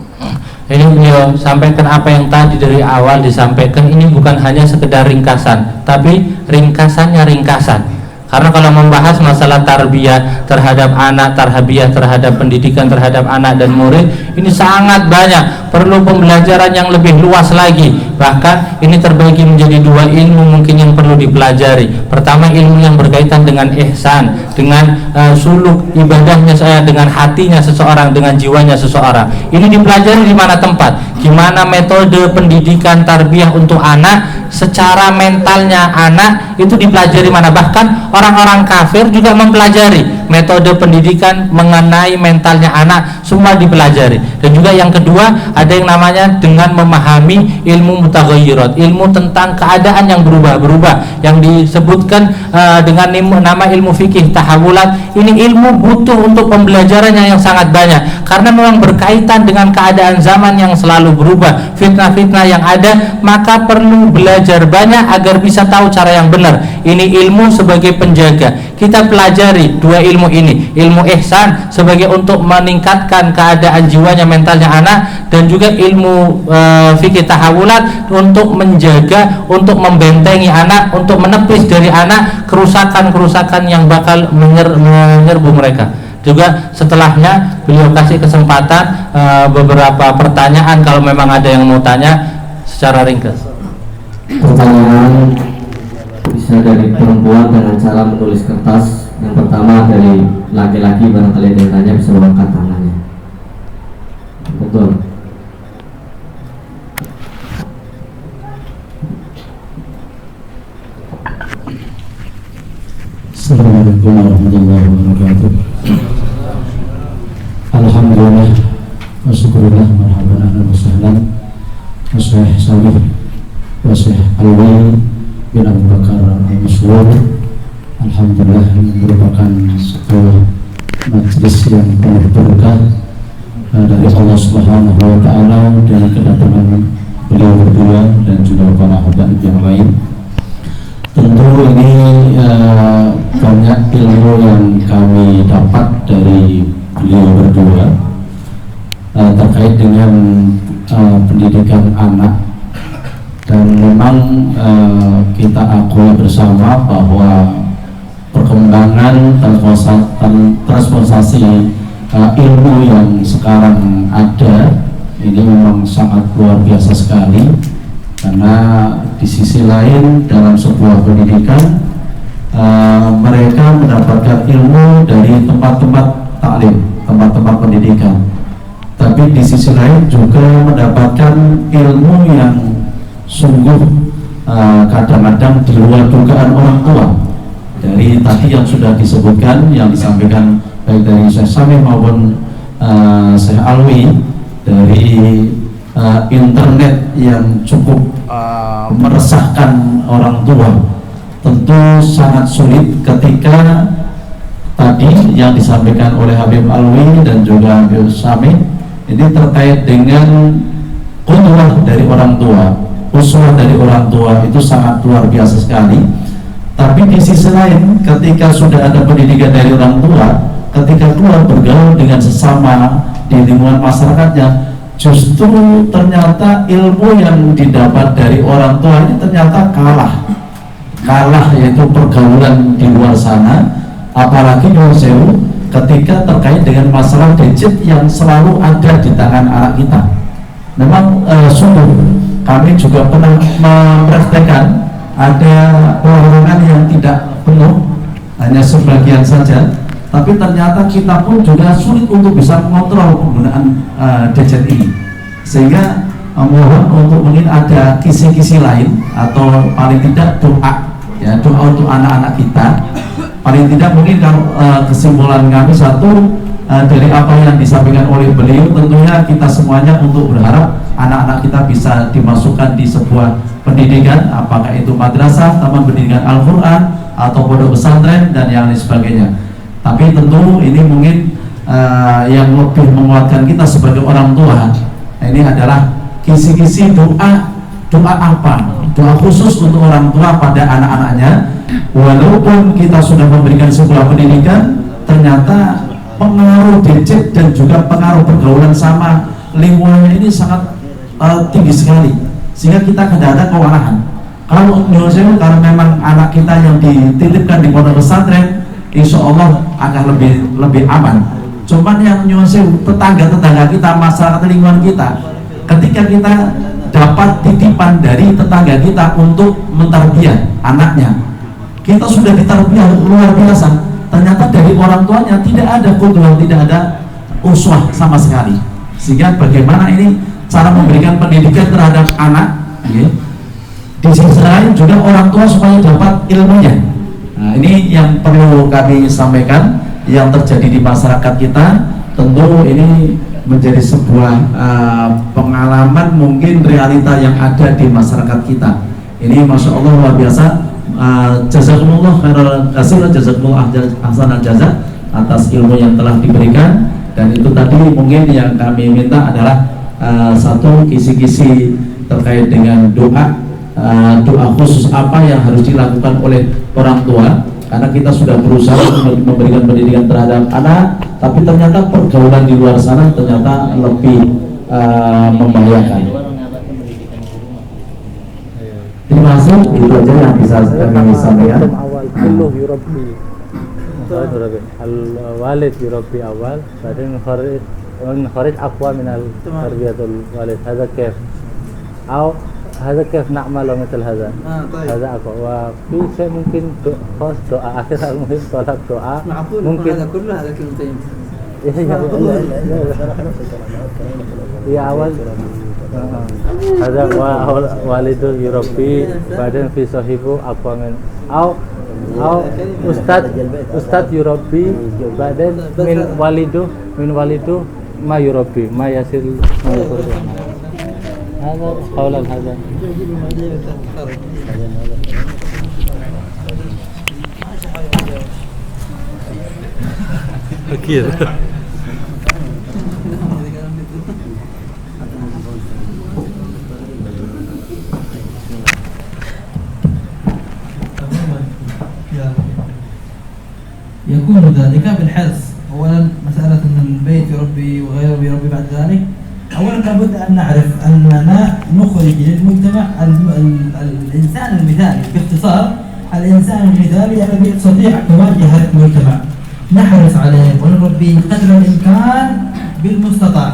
[SPEAKER 5] Ini beliau sampaikan apa yang tadi dari awal disampaikan. Ini bukan hanya sekedar ringkasan, tapi ringkasannya ringkasan. Karena kalau membahas masalah tarbiyah terhadap anak, tarbiyah terhadap pendidikan terhadap anak dan murid, ini sangat banyak, perlu pembelajaran yang lebih luas lagi. Bahkan ini terbagi menjadi dua ilmu mungkin yang perlu dipelajari. Pertama, ilmu yang berkaitan dengan ihsan, dengan suluk ibadahnya saya, dengan hatinya seseorang, dengan jiwanya seseorang. Ini dipelajari di mana tempat, gimana metode pendidikan tarbiyah untuk anak, secara mentalnya anak itu dipelajari mana. Bahkan orang-orang kafir juga mempelajari metode pendidikan mengenai mentalnya anak, semua dipelajari. Dan juga yang kedua, ada yang namanya dengan memahami ilmu mutaghayyirat, ilmu tentang keadaan yang berubah-berubah, yang disebutkan dengan nama ilmu fikih tahawulat. Ini ilmu butuh untuk pembelajarannya yang sangat banyak, karena memang berkaitan dengan keadaan zaman yang selalu berubah, fitnah-fitnah yang ada, maka perlu belajar banyak agar bisa tahu cara yang benar. Ini ilmu sebagai penjaga. Kita pelajari dua ilmu ini, ilmu ihsan sebagai untuk meningkatkan keadaan jiwanya, mentalnya anak, dan juga ilmu fikih tahawulat untuk menjaga, untuk membentengi anak, untuk menepis dari anak kerusakan-kerusakan yang bakal menyerbu mereka. Juga setelahnya beliau kasih kesempatan beberapa pertanyaan kalau memang ada yang mau tanya secara ringkas.
[SPEAKER 3] Pertanyaan bisa dari perempuan dengan cara menulis kertas. Yang pertama dari laki-laki, barangkali ada yang tanya bisa mengangkat tangannya. Betul.
[SPEAKER 1] Assalamualaikum warahmatullahi wabarakatuh. Alhamdulillah wa syukurillah, marhaban ahlan wa sahlan wa Syekh Salih wa Syekh Alwi bin Abu Bakar al-Masyhur. Alhamdulillah, ini merupakan sebuah majelis yang penuh berkah dari Allah Subhanahu wa taala, dan kedatangan beliau berdua dan juga para habaib yang lain. Tentu ini banyak ilmu yang kami dapat dari beliau berdua terkait dengan pendidikan anak. Dan memang kita akui bersama bahwa perkembangan transportasi ilmu yang sekarang ada luar biasa sekali, karena di sisi lain dalam sebuah pendidikan mereka mendapatkan ilmu dari tempat-tempat taklim, tempat-tempat pendidikan, tapi di sisi lain juga mendapatkan ilmu yang sungguh kadang-kadang di luar dugaan orang tua. Dari tadi yang sudah disebutkan, yang disampaikan baik dari Syekh Samih maupun Syekh Alwi, dari internet yang cukup meresahkan orang tua, tentu sangat sulit ketika tadi yang disampaikan oleh Habib Alwi dan juga Habib Samih ini terkait dengan qudwah dari orang tua, uswah dari orang tua, itu sangat luar biasa sekali. Tapi di sisi lain, ketika sudah ada pendidikan dari orang tua, ketika keluar bergaul dengan sesama di lingkungan masyarakatnya, justru ternyata ilmu yang didapat dari orang tua ini ternyata kalah, yaitu pergaulan di luar sana. Apalagi ketika terkait dengan masalah gadget yang selalu ada di tangan anak kita. Memang sungguh kami juga pernah mempraktekkan ada larangan yang tidak penuh, hanya sebagian saja, tapi ternyata kita pun juga sulit untuk bisa mengontrol penggunaan gadget ini, sehingga mohon untuk mungkin ada kisi-kisi lain atau paling tidak doa, ya, doa untuk anak-anak kita. Paling tidak mungkin kalau kesimpulan kami satu, dari apa yang disampaikan oleh beliau, tentunya kita semuanya untuk berharap anak-anak kita bisa dimasukkan di sebuah pendidikan, apakah itu madrasah, taman pendidikan Al-Quran atau pondok pesantren dan yang lain sebagainya. Tapi tentu ini mungkin yang lebih menguatkan kita sebagai orang tua ini adalah kisi-kisi doa apa, doa khusus untuk orang tua pada anak-anaknya. Walaupun kita sudah memberikan sebuah pendidikan, ternyata pengaruh gadget dan juga pengaruh pergaulan sama lingkungannya ini sangat tinggi sekali, sehingga kita kadang-kadang kewalahan. Kalau kalau memang anak kita yang dititipkan di pondok pesantren, insya Allah akan lebih aman. Cuman yang tetangga-tetangga kita, masyarakat lingkungan kita, ketika kita dapat titipan dari tetangga kita untuk mentarbiyah anaknya, kita sudah ditarbiyah luar biasa, ternyata dari orang tuanya tidak ada qudwah, tidak ada uswah sama sekali. Sehingga bagaimana ini cara memberikan pendidikan terhadap anak, ya. Di sisi lain juga orang tua supaya dapat ilmunya. Nah, ini yang perlu kami sampaikan yang terjadi di masyarakat kita. Tentu ini menjadi sebuah pengalaman, mungkin realita yang ada di masyarakat kita. Ini Masya Allah luar biasa. Jazakumullah khairal katsir, jazakumullah ahsanal jazaa atas ilmu yang telah diberikan. Dan itu tadi mungkin yang kami minta adalah satu kisi-kisi terkait dengan doa khusus apa yang harus dilakukan oleh orang tua, karena kita sudah berusaha memberikan pendidikan terhadap anak, tapi ternyata pergaulan di luar sana ternyata lebih membahayakan. Terima kasih, itu aja yang bisa kami sampaikan.
[SPEAKER 7] الوالد يربي أول بعدين نخرج أقوى من تربية الوالد. هذا كيف أو هذا كيف نعمل مثل هذا. هذا أقوى. وفي شيء ممكن خاص دعاء آخر المهم طلب دعاء ممكن هذا كله هذا كلمتين يا أول هذا والد يربي بعدين في صاحبه أقوى من أو أستاذ يربي بعدين من والده ما يربي ما يصل ما يقول. هذا قولا هذا أكيد.
[SPEAKER 6] يكون ذلك بالحرص. أولا مسألة أن البيت يربي وغيره يربي بعد ذلك، أولا لابد أن نعرف أننا نخرج للمجتمع الإنسان المثالي. باختصار الإنسان المثالي الذي يستطيع أن يواجه هذا المجتمع، نحرص عليه ونربيه قدر الإمكان بالمستطاع.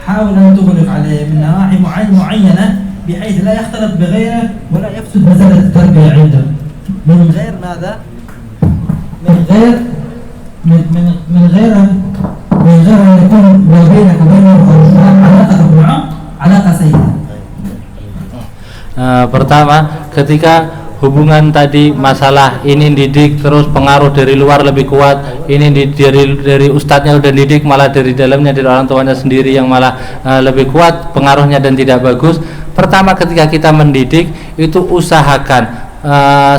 [SPEAKER 6] حاول أن تغلق عليه من نواحي معينة بحيث لا يختلط بغيره ولا يفسد مسألة التربية عنده من غير ماذا؟ من غير أن يكون بينك وبينه علاقة معه علاقة سيئة.
[SPEAKER 5] Pertama, ketika hubungan tadi masalah ini didik terus pengaruh dari luar lebih kuat, ini dari ustadznya udah didik malah dari dalamnya dari orang tuanya sendiri yang malah lebih kuat pengaruhnya dan tidak bagus. Pertama, ketika kita mendidik itu usahakan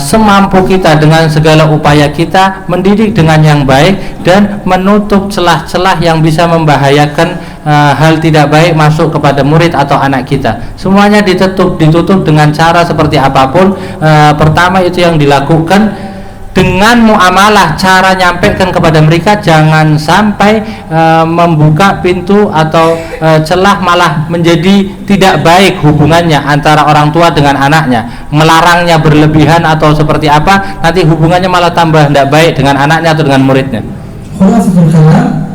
[SPEAKER 5] semampu kita dengan segala upaya kita mendidik dengan yang baik dan menutup celah-celah yang bisa membahayakan hal tidak baik masuk kepada murid atau anak kita. Semuanya ditutup dengan cara seperti apapun. Pertama itu yang dilakukan dengan muamalah, cara nyampaikan kepada mereka jangan sampai membuka pintu atau celah malah menjadi tidak baik hubungannya antara orang tua dengan anaknya, melarangnya berlebihan atau seperti apa, nanti hubungannya malah tambah tidak baik dengan anaknya atau dengan muridnya.
[SPEAKER 6] Khulasatul kalam,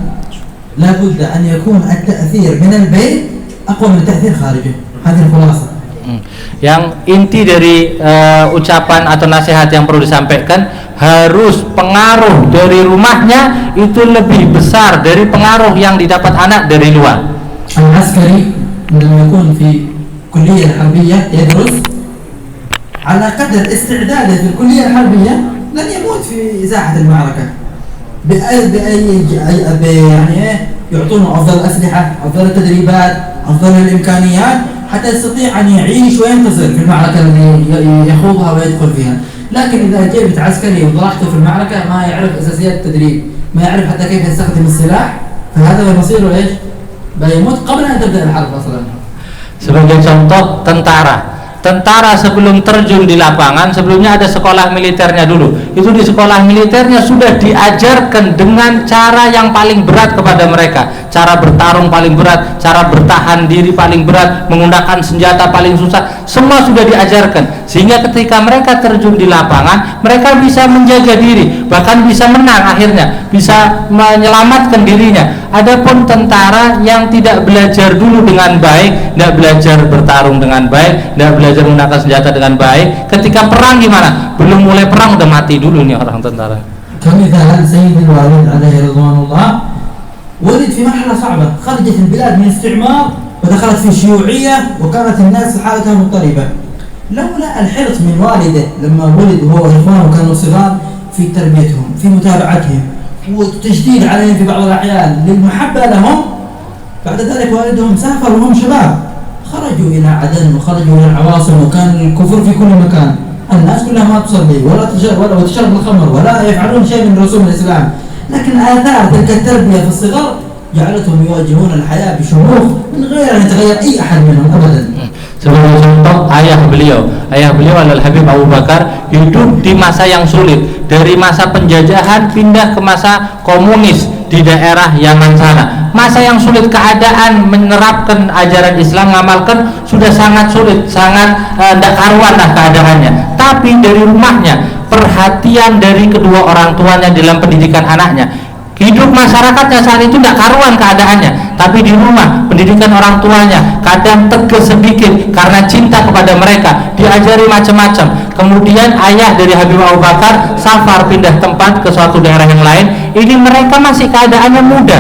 [SPEAKER 6] la budda an yakun at-ta'thir min al-bayt aqwa min at-ta'thir kharijih. Hadhihi khulasa.
[SPEAKER 5] Yang inti dari ucapan atau nasihat yang perlu disampaikan, harus pengaruh dari rumahnya itu lebih besar dari pengaruh yang didapat anak dari luar.
[SPEAKER 6] Al-askari عندما يكون في كلية حربية يدرس على قدر استعداده في الكلية الحربية لن يموت في ساحة المعركة يعني يعطونه أفضل الأسلحة، أفضل التدريبات، أفضل الإمكانيات حتى يستطيع أن يعيش وينتصر في المعركة التي يخوضها ويدخل فيها. لكن إذا جبت عسكري وضربته في المعركة ما يعرف أساسيات التدريب، ما يعرف حتى كيف يستخدم السلاح، فهذا مصيره إيش؟ يموت قبل أن تبدأ الحرب أصلا.
[SPEAKER 5] Sebagai contoh, tentara sebelum terjun di lapangan sebelumnya ada sekolah militernya dulu. Itu di sekolah militernya sudah diajarkan dengan cara yang paling berat kepada mereka, cara bertarung paling berat, cara bertahan diri paling berat, menggunakan senjata paling susah, semua sudah diajarkan, sehingga ketika mereka terjun di lapangan mereka bisa menjaga diri, bahkan bisa menang, akhirnya bisa menyelamatkan dirinya. Adapun tentara yang tidak belajar dulu dengan baik, tidak belajar bertarung dengan baik, tidak belajar menggunakan senjata dengan baik, ketika perang gimana? Belum mulai perang udah mati dulu nih orang tentara.
[SPEAKER 6] كمثال سيد الوالد عليه رضوان الله ولد في مرحلة صعبة، خرجت البلاد من استعمار ودخلت في الشيوعية وكانت الناس حالتها مضطربة. لولا الحرص من والده لما ولد هو وإخوانه كانوا صغار في تربيتهم، في متابعتهم والتشديد عليهم في بعض الأحيان للمحبة لهم، بعد ذلك والدهم سافر وهم شباب، خرجوا إلى عدن وخرجوا إلى العواصم وكان الكفر في كل مكان، الناس كلها ما تصلي ولا تشرب الخمر ولا يفعلون شيء من رسوم الإسلام، لكن آثار تلك التربية في الصغر جعلتهم يواجهون الحياة بشموخ من غير أن يتغير أي أحد منهم أبدا.
[SPEAKER 5] Sebagai contoh, ayah beliau adalah Habib Abu Bakar, hidup di masa yang sulit, dari masa penjajahan pindah ke masa komunis di daerah Yaman sana. Masa yang sulit, keadaan menerapkan ajaran Islam, mengamalkan sudah sangat sulit, sangat tidak karuan lah keadaannya. Tapi dari rumahnya, perhatian dari kedua orang tuanya dalam pendidikan anaknya, hidup masyarakatnya saat itu tidak karuan keadaannya, tapi di rumah pendidikan orang tuanya kadang tegas sedikit karena cinta kepada mereka, diajari macam-macam. Kemudian ayah dari Habib Abu Bakar safar pindah tempat ke suatu daerah yang lain, ini mereka masih keadaannya muda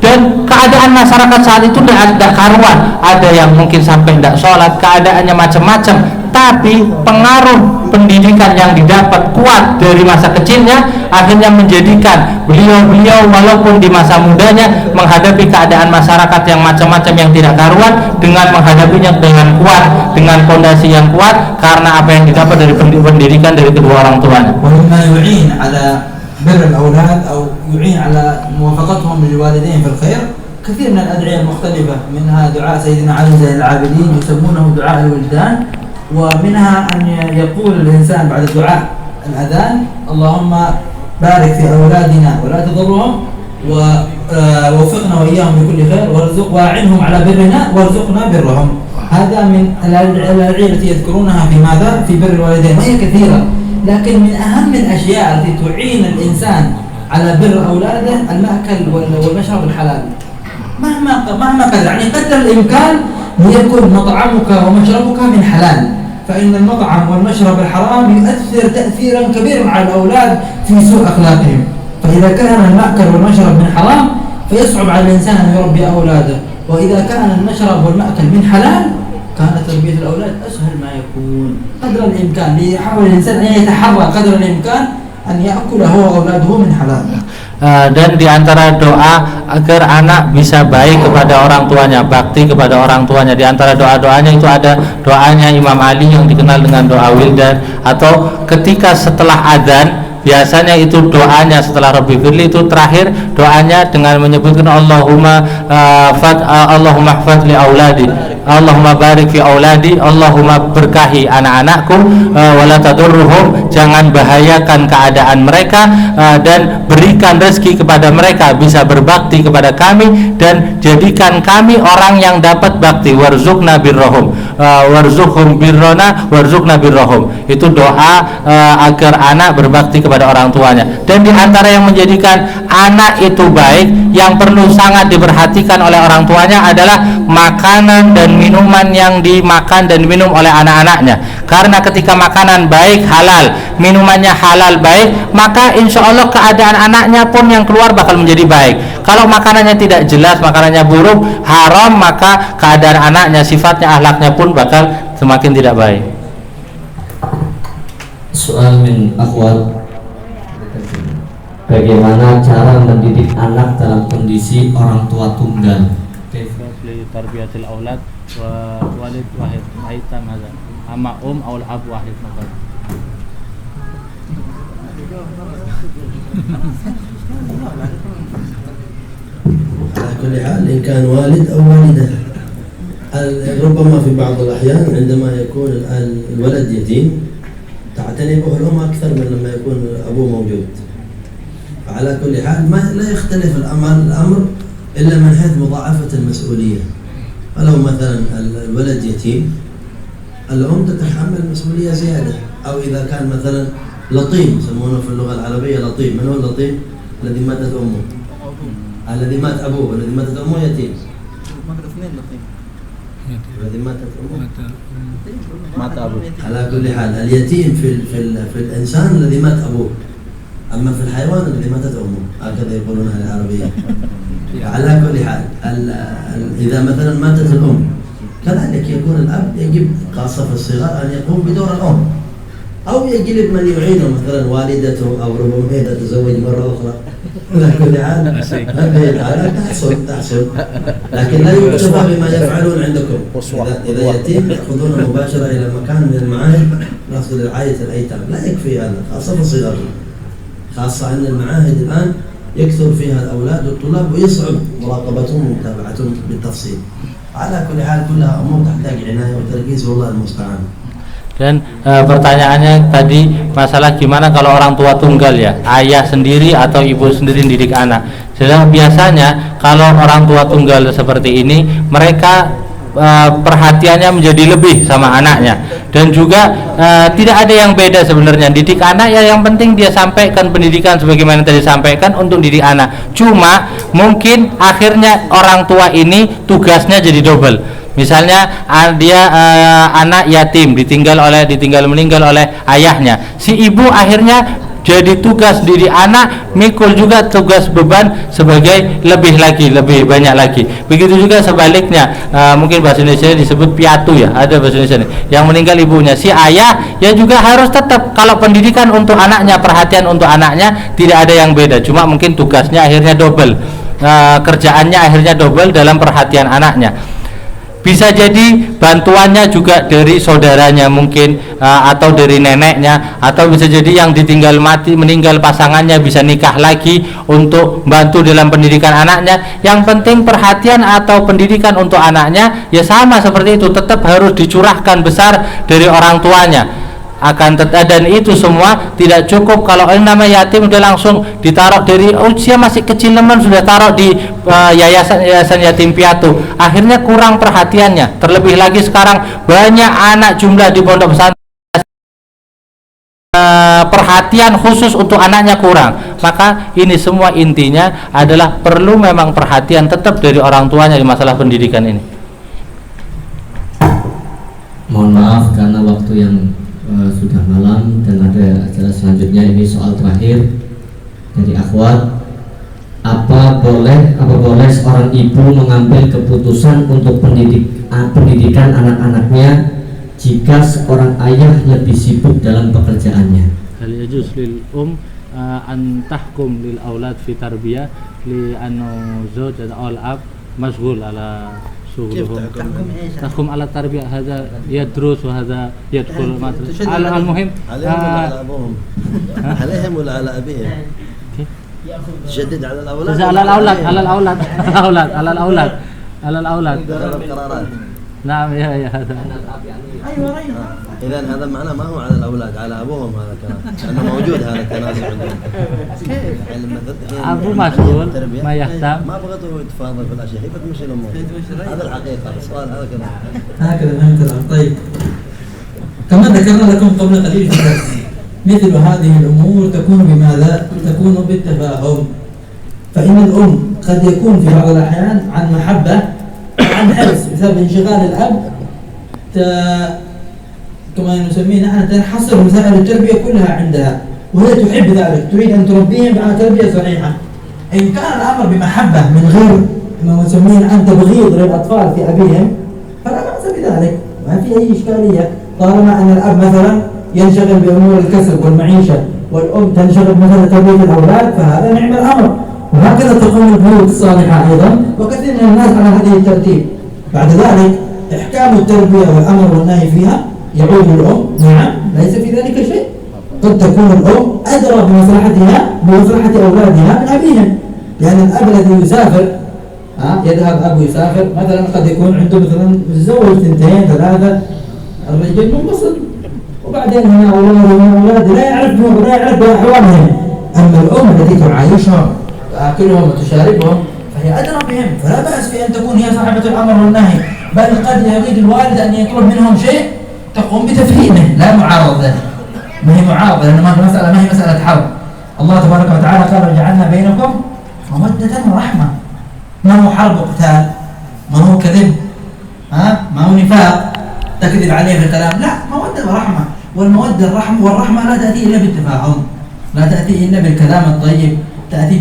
[SPEAKER 5] dan keadaan masyarakat saat itu tidak karuan, ada yang mungkin sampai tidak sholat, keadaannya macam-macam. Tapi pengaruh pendidikan yang didapat kuat dari masa kecilnya akhirnya menjadikan beliau walaupun di masa mudanya menghadapi keadaan masyarakat yang macam-macam yang tidak karuan dengan menghadapinya dengan kuat, dengan fondasi yang kuat karena apa yang didapat dari pendidikan dari kedua orang tuanya.
[SPEAKER 6] بر الأولاد أو يعين على موافقتهم للوالدين في الخير كثير من الأدعية المختلفة، منها دعاء سيدنا علي زين العابدين يسمونه دعاء الولدان، ومنها أن يقول الإنسان بعد دعاء الأذان اللهم بارك في أولادنا ولا تضرهم ووفقنا وإياهم بكل خير وأعنهم على برنا وارزقنا برهم. هذا من الأدعية التي يذكرونها في ماذا؟ في بر الوالدين، وهي كثيرة، لكن من أهم الأشياء التي تعين الإنسان على بر أولاده المأكل والمشرب الحلال. مهما قدر، يعني قدر الإمكان ليكن مطعمك ومشربك من حلال، فإن المطعم والمشرب الحرام يؤثر تأثيرا كبيرا على الأولاد في سوء أخلاقهم. فإذا كان المأكل والمشرب من حرام فيصعب على الإنسان أن يربي أولاده، وإذا كان المشرب والمأكل من حلال كانت تربية الأولاد أسهل ما يكون. قدر الإمكان يحاول الإنسان أن يتحرى قدر الإمكان أن يأكل هو وأولاده من حلال.
[SPEAKER 5] Dan diantara doa agar anak bisa baik kepada orang tuanya, bakti kepada orang tuanya, diantara doa-doanya itu ada doanya Imam Ali yang dikenal dengan doa wildan, atau ketika setelah adzan biasanya itu doanya setelah Rabbi firli itu terakhir doanya dengan menyebutkan Allahumma hfadz li auladi, Allahumma barik fi auladi, Allahumma berkahi anak-anakku, wala tadurruhum, jangan bahayakan keadaan mereka, dan berikan rezeki kepada mereka, bisa berbakti kepada kami, dan jadikan kami orang yang dapat bakti, warzuqna birrohum, warzuqhum birrona warzuqna birrohum. Itu doa agar anak berbakti kepada orang tuanya. Dan diantara yang menjadikan anak itu baik, yang perlu sangat diperhatikan oleh orang tuanya adalah makanan dan minuman yang dimakan dan diminum oleh anak-anaknya. Karena ketika makanan baik halal, minumannya halal baik, maka insya Allah keadaan anaknya pun yang keluar bakal menjadi baik. Kalau makanannya tidak jelas, makanannya buruk, haram, maka keadaan anaknya, sifatnya, akhlaknya pun bakal semakin tidak baik.
[SPEAKER 3] Soal min akhwat, bagaimana cara mendidik anak dalam kondisi orang tua tunggal?
[SPEAKER 7] Tarbiyatul aulad wa walid wahid aitam hada ama aw al-ab wahid faqat.
[SPEAKER 4] على كل حال إن كان والد أو والدة، ربما في بعض الأحيان عندما يكون الولد يتيم تعتني به الأم أكثر من لما يكون أبوه موجود. فعلى كل حال لا يختلف الأمر إلا من حيث مضاعفة المسؤولية. فلو مثلا الولد يتيم الأم تتحمل مسؤولية زيادة، أو إذا كان مثلا لطيم، يسمونه في اللغة العربية لطيم. من هو اللطيم؟ الذي ماتت أمه، الذي مات أبوه، الذي ماتت أمه يتيم. الذي ماتت أمه
[SPEAKER 5] Mata abu.
[SPEAKER 4] على كل حال اليتيم في الإنسان الذي مات أبوه، أما في الحيوان الذي ماتت أمه، هكذا يقولونها العربية. على كل حال إذا مثلا ماتت الأم كذلك يكون الأب يجب خاصة في الصغار أن يقوم بدور الأم، أو يجلب من يعينه مثلا والدته، أو ربما هي تتزوج مرة أخرى. على كل حال تحصل، لكن لا يكتفى بما يفعلون عندكم. إذا يتيم يأخذونه مباشرة إلى مكان من المعاهد نصل رعاية الأيتام، لا يكفي هذا خاصة في الصغار، خاصة أن المعاهد الآن يكثر فيها الأولاد والطلاب ويصعب مراقبتهم ومتابعتهم بالتفصيل. على كل حال كلها أمور تحتاج عناية وتركيز والله المستعان.
[SPEAKER 5] Dan pertanyaannya tadi masalah gimana kalau orang tua tunggal, ya, ayah sendiri atau ibu sendiri didik anak. Sedang biasanya kalau orang tua tunggal seperti ini, mereka perhatiannya menjadi lebih sama anaknya, dan juga tidak ada yang beda sebenarnya. Didik anak ya, yang penting dia sampaikan pendidikan sebagaimana tadi disampaikan untuk didik anak. Cuma mungkin akhirnya orang tua ini tugasnya jadi double. Misalnya dia anak yatim, ditinggal meninggal oleh ayahnya. Si ibu akhirnya jadi tugas didik anak, mikul juga tugas beban sebagai lebih banyak lagi. Begitu juga sebaliknya, mungkin bahasa Indonesia disebut piatu, ya, ada bahasa Indonesia yang meninggal ibunya. Si ayah ya juga harus tetap, kalau pendidikan untuk anaknya, perhatian untuk anaknya, tidak ada yang beda. Cuma mungkin tugasnya akhirnya double, kerjaannya akhirnya double dalam perhatian anaknya. Bisa jadi bantuannya juga dari saudaranya mungkin, atau dari neneknya, atau bisa jadi yang ditinggal meninggal pasangannya bisa nikah lagi untuk bantu dalam pendidikan anaknya. Yang penting perhatian atau pendidikan untuk anaknya ya sama seperti itu, tetap harus dicurahkan besar dari orang tuanya. Dan itu semua tidak cukup kalau nama yatim udah langsung ditaruh dari usia masih kecil, teman sudah taruh di yayasan yatim piatu, akhirnya kurang perhatiannya. Terlebih lagi sekarang banyak anak jumlah di pondok pesantren perhatian khusus untuk anaknya kurang. Maka ini semua intinya adalah perlu memang perhatian tetap dari orang tuanya di masalah pendidikan ini.
[SPEAKER 3] Mohon maaf karena waktu yang sudah malam dan ada acara selanjutnya. Ini soal terakhir dari akhwat. Apa boleh seorang ibu mengambil keputusan untuk pendidikan anak-anaknya jika seorang ayah lebih sibuk dalam pekerjaannya?
[SPEAKER 7] Hal yajuz lil an tahkum lil aulad fi tarbiyah li anna zawj atau al-ab mashghul ala شغلهم تحكم على التربية هذا يدرس وهذا يدخل المدرسة المهم
[SPEAKER 4] عليهم ولا على أبيهم تشدد على الأولاد
[SPEAKER 7] على الأولاد نعم يا هذا
[SPEAKER 4] إذا هذا معناه ما هو على الأولاد على أبوهم هذا كلام لأنه موجود هذا التنازع عندهم
[SPEAKER 7] أبو مشغول ما يهتم
[SPEAKER 4] ما بغيته يتفاضل في الأشياء يبغى تمشي الأمور هذا الحقيقة السؤال هذا كلام
[SPEAKER 6] هكذا فهمت الأمر. طيب كما ذكرنا لكم قبل قليل في الدرس مثل هذه الأمور تكون بماذا؟ تكون بالتفاهم. فإن الأم قد يكون في بعض الأحيان عن محبة عن حرص بسبب انشغال الأب كما نسميه نحن تنحصر مسائل التربية كلها عندها وهي تحب ذلك تريد أن تربيهم على تربية صحيحة. إن كان الأمر بمحبة من غير ما نسميه عن تبغيض للأطفال في أبيهم فلا بأس بذلك ما في أي إشكالية طالما أن الأب مثلا ينشغل بأمور الكسب والمعيشة والأم تنشغل مثلا تربية الأولاد فهذا نعم الأمر. وهكذا تقوم البيوت الصالحة أيضا وكثير من الناس على هذه الترتيب. بعد ذلك إحكام التربية والأمر والنهي فيها يعود الأم نعم ليس في ذلك شيء. قد تكون الأم أدرى بمصلحة أولادها من أبيهم لأن الأب الذي يسافر يذهب أب يسافر مثلا قد يكون عنده مثلا متزوج 2 3 الرجل منفصل وبعدين هنا أولاد لا يعرف بأحوالهم. أما الأم التي تعايشهم تأكلهم وتشاربهم فهي أدرى بهم فلا بأس في أن تكون هي صاحبة الأمر والنهي بل قد يريد الوالد أن يطلب منهم شيء تقوم بتفهيمه لا معارضة ما هي معارضة لأن ما هي مسألة حرب. الله تبارك وتعالى قال وجعلنا بينكم مودة ورحمة. ما هو حرب وقتال ما هو كذب ما هو نفاق تكذب عليه في الكلام لا مودة ورحمة. والمودة والرحمة لا تأتي إلا بالتفاهم لا تأتي إلا بالكلام الطيب تأتي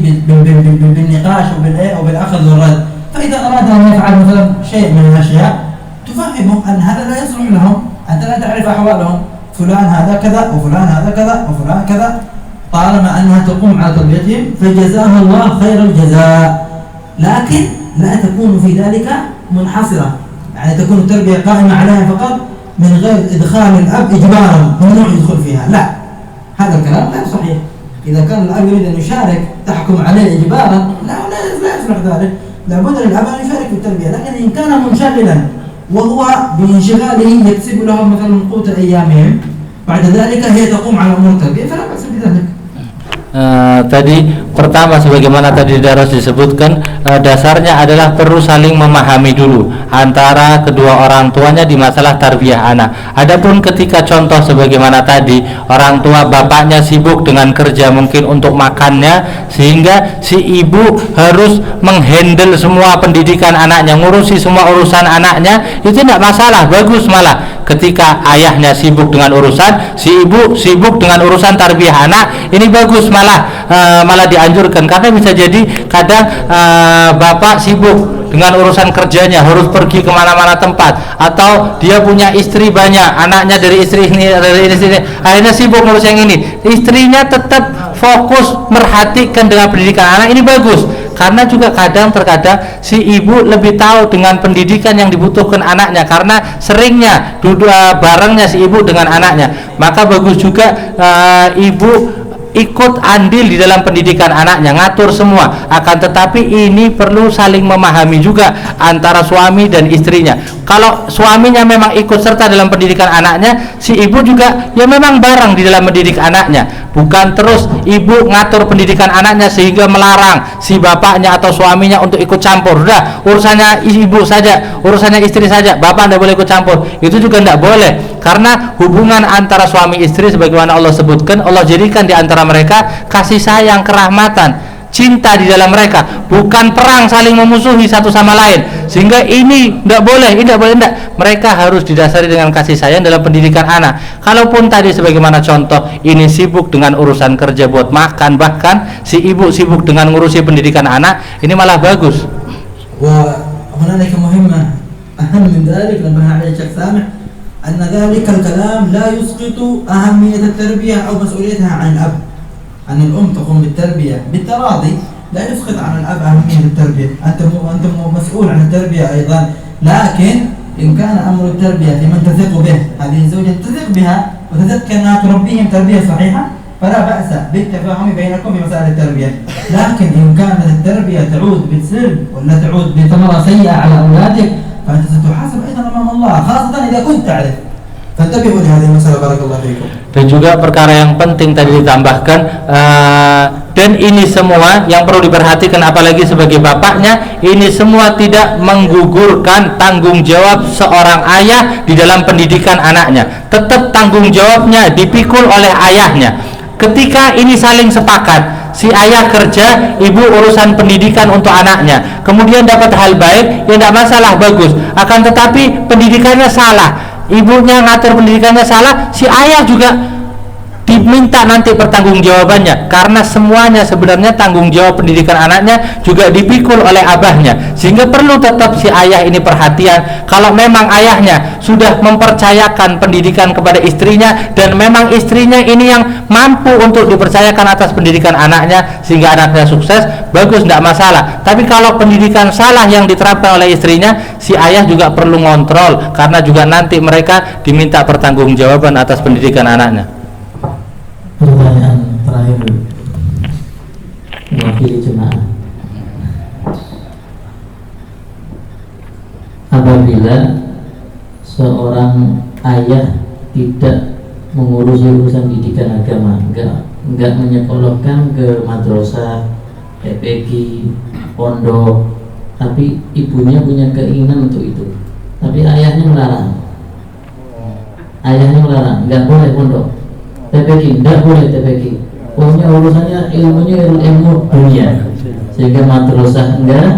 [SPEAKER 6] بالنقاش وبالأخذ والرد. فإذا أراد أن يفعل مثلا شيء من الأشياء تفهمهم أن هذا لا يصلح لهم أنت لا تعرف أحوالهم فلان هذا كذا وفلان هذا كذا وفلان كذا طالما أنها تقوم على تربيتهم فجزاها الله خير الجزاء. لكن لا تكون في ذلك منحصرة يعني تكون التربية قائمة عليها فقط من غير إدخال الأب إجبارا ممنوع يدخل فيها لا هذا الكلام لا صحيح. إذا كان الأب يريد أن يشارك تحكم عليه إجبارا لا يصلح ذلك لابد للأب أن يشارك في التربية. لكن إن كان منشغلا وهو بانشغاله يكسب له مثلا قوت أيامهم بعد ذلك هي تقوم على أمور التربية فلا بأس بذلك.
[SPEAKER 5] Tadi pertama sebagaimana tadi Daros disebutkan dasarnya adalah perlu saling memahami dulu antara kedua orang tuanya di masalah tarbiyah anak. Adapun ketika contoh sebagaimana tadi orang tua bapaknya sibuk dengan kerja mungkin untuk makannya sehingga si ibu harus menghandle semua pendidikan anaknya, ngurusi semua urusan anaknya, itu tidak masalah, bagus malah. Ketika ayahnya sibuk dengan urusan, si ibu sibuk dengan urusan tarbiyah anak, ini bagus malah dianjurkan karena bisa jadi kadang bapak sibuk dengan urusan kerjanya harus pergi kemana-mana tempat atau dia punya istri banyak anaknya dari istri ini akhirnya sibuk ngurus yang ini istrinya tetap fokus merhatikan dengan pendidikan anak ini bagus karena juga terkadang si ibu lebih tahu dengan pendidikan yang dibutuhkan anaknya karena seringnya duduk barengnya si ibu dengan anaknya maka bagus juga ibu ikut andil di dalam pendidikan anaknya, ngatur semua. Akan tetapi ini perlu saling memahami juga antara suami dan istrinya. Kalau suaminya memang ikut serta dalam pendidikan anaknya, si ibu juga ya memang bareng di dalam mendidik anaknya. Bukan terus ibu ngatur pendidikan anaknya sehingga melarang si bapaknya atau suaminya untuk ikut campur. Udah, urusannya ibu saja, urusannya istri saja, bapak tidak boleh ikut campur. Itu juga tidak boleh, karena hubungan antara suami istri sebagaimana Allah sebutkan, Allah jadikan di antara mereka kasih sayang, kerahmatan, cinta di dalam mereka, bukan perang saling memusuhi satu sama lain. Sehingga ini tidak boleh, ini tidak boleh, tidak. Mereka harus didasari dengan kasih sayang dalam pendidikan anak. Kalaupun tadi sebagaimana contoh, ini sibuk dengan urusan kerja buat makan, bahkan si ibu sibuk dengan ngurusi pendidikan anak, ini malah bagus.
[SPEAKER 6] وهنالك مهمة أهم من ذلك لما على الشيخ سامح أن ذلك الكلام لا يسقط أهمية التربية أو مسؤوليتها عن الأب. أن الأم تقوم بالتربية بالتراضي لا يسقط عن الأب أهمية التربية. أنت مسؤول عن التربية أيضا، لكن إن كان أمر التربية لمن تثق به، هذه الزوجة تثق بها وتثق أنها تربيهم تربية صحيحة، فلا بأس بالتفاهم بينكم في مسائل التربية. لكن إن كانت التربية تعود بالسلب ولا تعود بثمرة سيئة على أولادك فأنت ستحاسب أيضا أمام الله، خاصة إذا كنت تعرف. فانتبهوا لهذه المسألة، بارك الله فيكم.
[SPEAKER 5] Dan juga perkara yang penting tadi ditambahkan, dan ini semua yang perlu diperhatikan, apalagi sebagai bapaknya, ini semua tidak menggugurkan tanggung jawab seorang ayah di dalam pendidikan anaknya. Tetap tanggung jawabnya dipikul oleh ayahnya. Ketika ini saling sepakat, si ayah kerja, ibu urusan pendidikan untuk anaknya, kemudian dapat hal baik, ya tidak masalah, bagus. Akan tetapi pendidikannya salah, ibunya ngatur pendidikannya salah, si ayah juga diminta nanti pertanggungjawabannya, karena semuanya sebenarnya tanggung jawab pendidikan anaknya juga dipikul oleh abahnya. Sehingga perlu tetap si ayah ini perhatian. Kalau memang ayahnya sudah mempercayakan pendidikan kepada istrinya, dan memang istrinya ini yang mampu untuk dipercayakan atas pendidikan anaknya sehingga anaknya sukses, bagus, tidak masalah. Tapi kalau pendidikan salah yang diterapkan oleh istrinya, si ayah juga perlu ngontrol, karena juga nanti mereka diminta pertanggungjawaban atas pendidikan anaknya.
[SPEAKER 2] Pertanyaan terakhir mewakili jemaah. Apabila seorang ayah tidak mengurusi urusan pendidikan agama, enggak menyekolahkan ke madrasah, TPQ, pondok, tapi ibunya punya keinginan untuk itu, tapi ayahnya melarang, enggak boleh pondok, TPQ, tidak boleh TPQ. Pokoknya urusannya ilmunya ilmu dunia, sehingga madrasah enggak,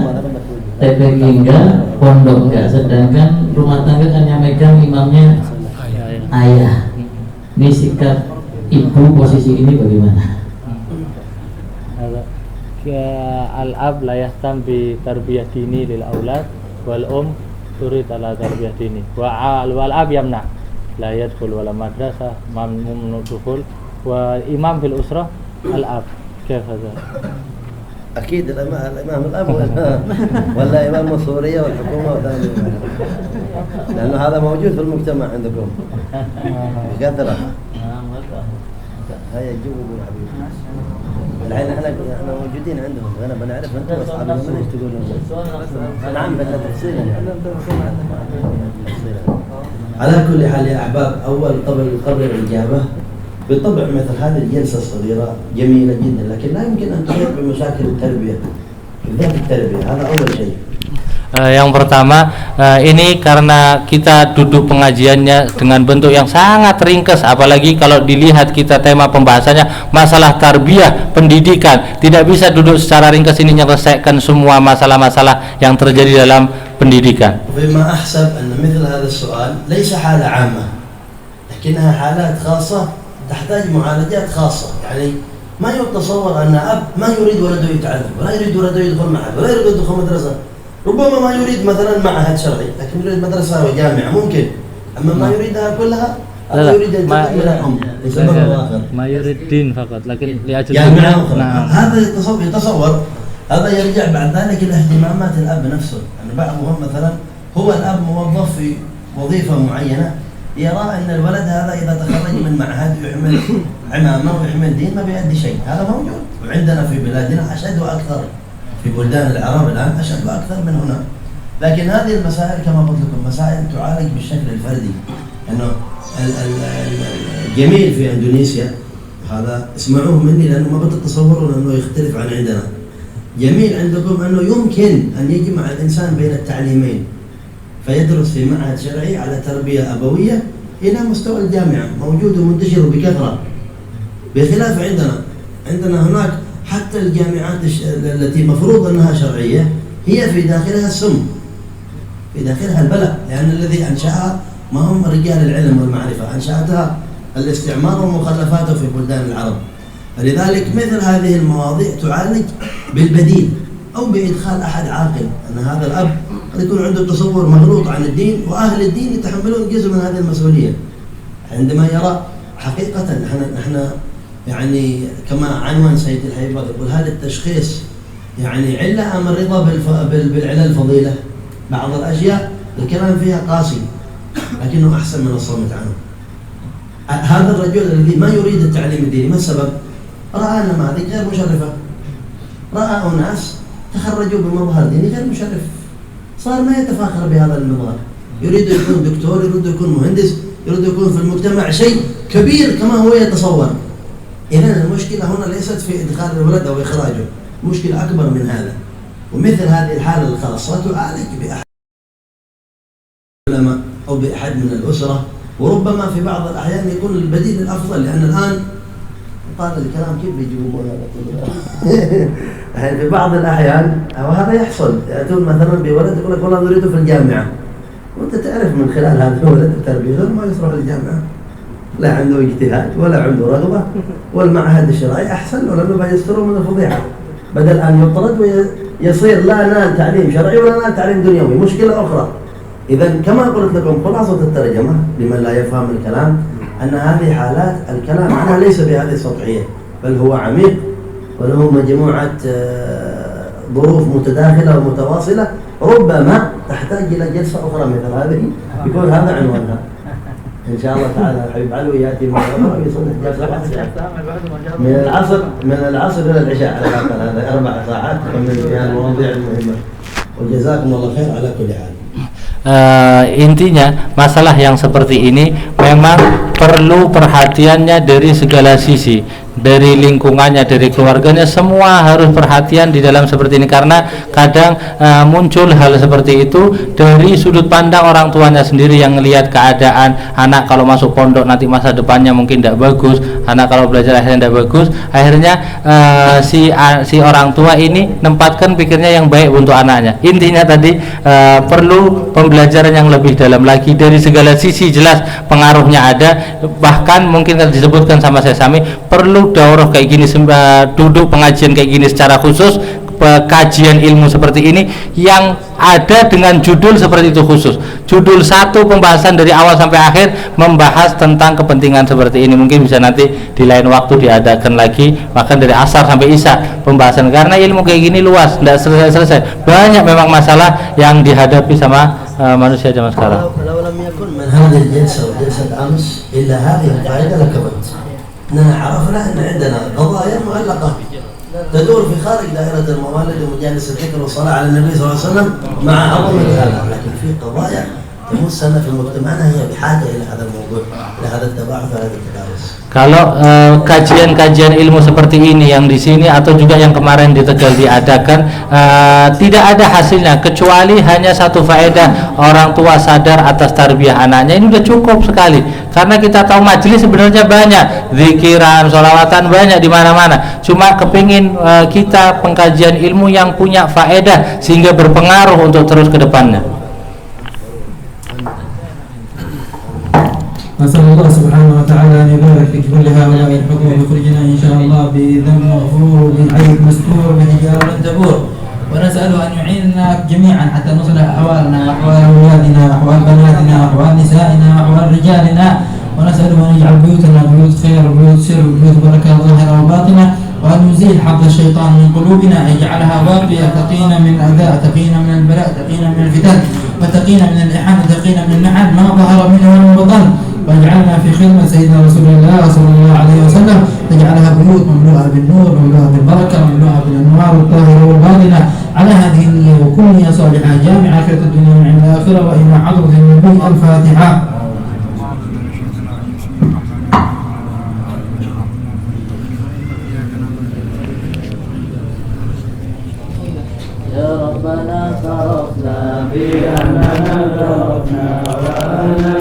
[SPEAKER 2] TPQ enggak, pondok enggak. Sedangkan rumah tangga kan yang megang imamnya ayah. Ini sikap ibu posisi ini bagaimana?
[SPEAKER 7] Al-ab la yahtam bi tarbiyah dini lil aulad wal turid ala tarbiyah dini wal ab yamna la yadkhul wala madrasah mamnun dukhul wa imam fil usrah al-ab. كيف هذا؟
[SPEAKER 4] أكيد الإمام الأب ولا إمام السورية والحكومة وثاني، لأنه هذا موجود في المجتمع عندكم بكثرة. هيا جيبوا يا حبيبي. الحين احنا موجودين عندهم، أنا بنعرف أنتم أصحاب من إيش تقولون. نعم بس تفصيلا. على كل حال يا أحباب، أول قبل الإجابة، بالطبع مثل هذه الجلسة الصغيرة جميلة جدا، لكن لا يمكن أن تحيط بمشاكل التربية، بالذات التربية، هذا أول شيء.
[SPEAKER 5] Yang pertama, ini karena kita duduk pengajiannya dengan bentuk yang sangat ringkas, apalagi kalau dilihat kita tema pembahasannya masalah tarbiyah, pendidikan, tidak bisa duduk secara ringkas ini menyelesaikan semua masalah-masalah yang terjadi dalam pendidikan.
[SPEAKER 4] بما أحسب أن مثل هذا السؤال ليس حالة عامة، لكنها حالات خاصة تحتاج معالجات خاصة. يعني ما يتصور أن أب ما يريد ولده يتعلم، ولا يريد ولده يدخل معهد، ولا يريد يدخل مدرسة. ربما ما يريد مثلا معهد شرعي، لكن يريد مدرسة وجامعة ممكن. أما ما يريدها كلها يريد أن تكون الأم لسبب آخر.
[SPEAKER 7] ما يريد دين فقط، لكن لأجل
[SPEAKER 4] جامعة أخرى. هذا يتصور، هذا يرجع بعد ذلك إلى اهتمامات الأب نفسه. يعني بعضهم مثلا هو الأب موظف في وظيفة معينة، يرى أن الولد هذا إذا تخرج من معهد ويحمل عمامة ويحمل دين ما بيأدي شيء. هذا موجود وعندنا في بلادنا أشد وأكثر، في بلدان العرب الآن أشد وأكثر من هنا. لكن هذه المسائل كما قلت لكم مسائل تعالج بالشكل الفردي. أنه الجميل في إندونيسيا، هذا اسمعوه مني لأنه ما بتتصورون أنه يختلف عن عندنا. جميل عندكم أنه يمكن أن يجمع الإنسان بين التعليمين، فيدرس في معهد شرعي على تربية أبوية إلى مستوى الجامعة، موجود ومنتشر بكثرة، بخلاف عندنا هناك حتى الجامعات التي مفروض أنها شرعية هي في داخلها السم، في داخلها البلاء، لأن الذي أنشأها ما هم رجال العلم والمعرفة، أنشأتها الاستعمار ومخلفاته في بلدان العرب. فلذلك مثل هذه المواضيع تعالج بالبديل أو بإدخال أحد عاقل، أن هذا الأب قد يكون عنده تصور مغلوط عن الدين، وأهل الدين يتحملون جزء من هذه المسؤولية عندما يرى حقيقة. نحن يعني كما عنوان سيد الحبيب يقول هذا التشخيص يعني علة أم الرضا بالعلل الفضيلة. بعض الأشياء الكلام فيها قاسي لكنه أحسن من الصمت عنه. هذا الرجل الذي ما يريد التعليم الديني، ما السبب؟ رأى نماذج غير مشرفة، رأى أناس تخرجوا بمظهر ديني غير مشرف، صار ما يتفاخر بهذا المظهر، يريد يكون دكتور، يريد يكون مهندس، يريد يكون في المجتمع شيء كبير كما هو يتصور. إذن المشكلة هنا ليست في إدخال الولد أو إخراجه، مشكلة أكبر من هذا. ومثل هذه الحالة الخاصة تعالج بأحد العلماء أو بأحد من الأسرة، وربما في بعض الأحيان يكون البديل الأفضل، لأن الآن طال الكلام كيف بيجيبوا هذا في بعض الأحيان وهذا يحصل، يأتون مثلا بولد يقول لك والله نريده في الجامعة، وأنت تعرف من خلال هذا الولد التربية ما يصلح للجامعة، لا عنده اجتهاد ولا عنده رغبة، والمعهد الشرعي أحسن له لأنه بيستره من الفضيحة، بدل أن يطرد ويصير لا نال تعليم شرعي ولا نال تعليم دنيوي، مشكلة أخرى. إذن كما قلت لكم خلاصة الترجمة لمن لا يفهم الكلام أن هذه حالات الكلام عنها ليس بهذه السطحية، بل هو عميق وله مجموعة ظروف متداخلة ومتواصلة، ربما تحتاج إلى جلسة أخرى مثل هذه يكون هذا عنوانها إن شاء الله تعالى. الحبيب علوي يأتي مرة ويصلح جلسة من العصر إلى العشاء على الأقل، هذا 4 ساعات تكمل فيها المواضيع المهمة، وجزاكم الله خير على كل حال.
[SPEAKER 5] Intinya masalah yang seperti ini memang perlu perhatiannya dari segala sisi, dari lingkungannya, dari keluarganya, semua harus perhatian di dalam seperti ini, karena kadang muncul hal seperti itu dari sudut pandang orang tuanya sendiri yang melihat keadaan anak kalau masuk pondok nanti masa depannya mungkin tidak bagus, anak kalau belajar akhirnya tidak bagus, akhirnya si orang tua ini nempatkan pikirnya yang baik untuk anaknya. Intinya tadi perlu pembelajaran yang lebih dalam lagi dari segala sisi, jelas pengaruhnya ada, bahkan mungkin disebutkan sama saya Sami, perlu daurah kayak gini, duduk pengajian kayak gini secara khusus, kajian ilmu seperti ini yang ada dengan judul seperti itu khusus, judul satu pembahasan dari awal sampai akhir membahas tentang kepentingan seperti ini. Mungkin bisa nanti di lain waktu diadakan lagi, bahkan dari asar sampai isya pembahasan, karena ilmu kayak gini luas, tidak selesai, banyak memang masalah yang dihadapi sama manusia zaman sekarang.
[SPEAKER 4] Kalau lam yakun min hadhihi al-jalsa wa jalsat ams illa hadhihi al-qaida lakabat. عرفنا أن عندنا قضايا معلقة تدور في خارج دائرة الموالد ومجالس الذكر والصلاة على النبي صلى الله عليه وسلم مع عظمة هذا، لكن في قضايا تمسنا في مجتمعنا هي بحاجة إلى هذا الموضوع، إلى هذا التباحث وهذا التدارس.
[SPEAKER 5] Kalau kajian-kajian ilmu seperti ini yang di sini atau juga yang kemarin di Tegal diadakan tidak ada hasilnya kecuali hanya satu faedah, orang tua sadar atas tarbiyah anaknya, ini sudah cukup sekali. Karena kita tahu majelis sebenarnya banyak, zikiran, sholawatan banyak di mana-mana. Cuma kepingin kita pengkajian ilmu yang punya faedah sehingga berpengaruh untuk terus ke depannya.
[SPEAKER 6] نسأل الله سبحانه وتعالى أن يبارك في كل هؤلاء الحكم ويخرجنا إن شاء الله بذنب مغفور ومن عيب مستور ومن حجارة تبور، ونسأله أن يعيننا جميعا حتى نصلح أحوالنا، أحوال أولادنا، أحوال بناتنا، أحوال نسائنا، أحوال رجالنا، ونسأله أن يجعل بيوتنا بيوت خير، بيوت سر، بيوت بركة ظاهرة وباطنة، وأن يزيل حظ الشيطان من قلوبنا، أن يجعلها واقية تقينا من الأذى، تقينا من البلاء، تقينا من الفتن، وتقينا من الإحانة، تقينا من المحن ما ظهر منه وما بطن، واجعلنا في خدمة سيدنا رسول الله صلى الله عليه وسلم، تجعلها بيوت مملوءة بالنور، مملوءة بالبركة، مملوءة بالأنوار الطاهرة والباطنة، على هذه النية وكل نية صالحة جامعة خير الدنيا وعند الآخرة، وإلى حضرة النبي. الفاتحة.
[SPEAKER 2] يا ربنا اعترفنا بأننا جربنا وأننا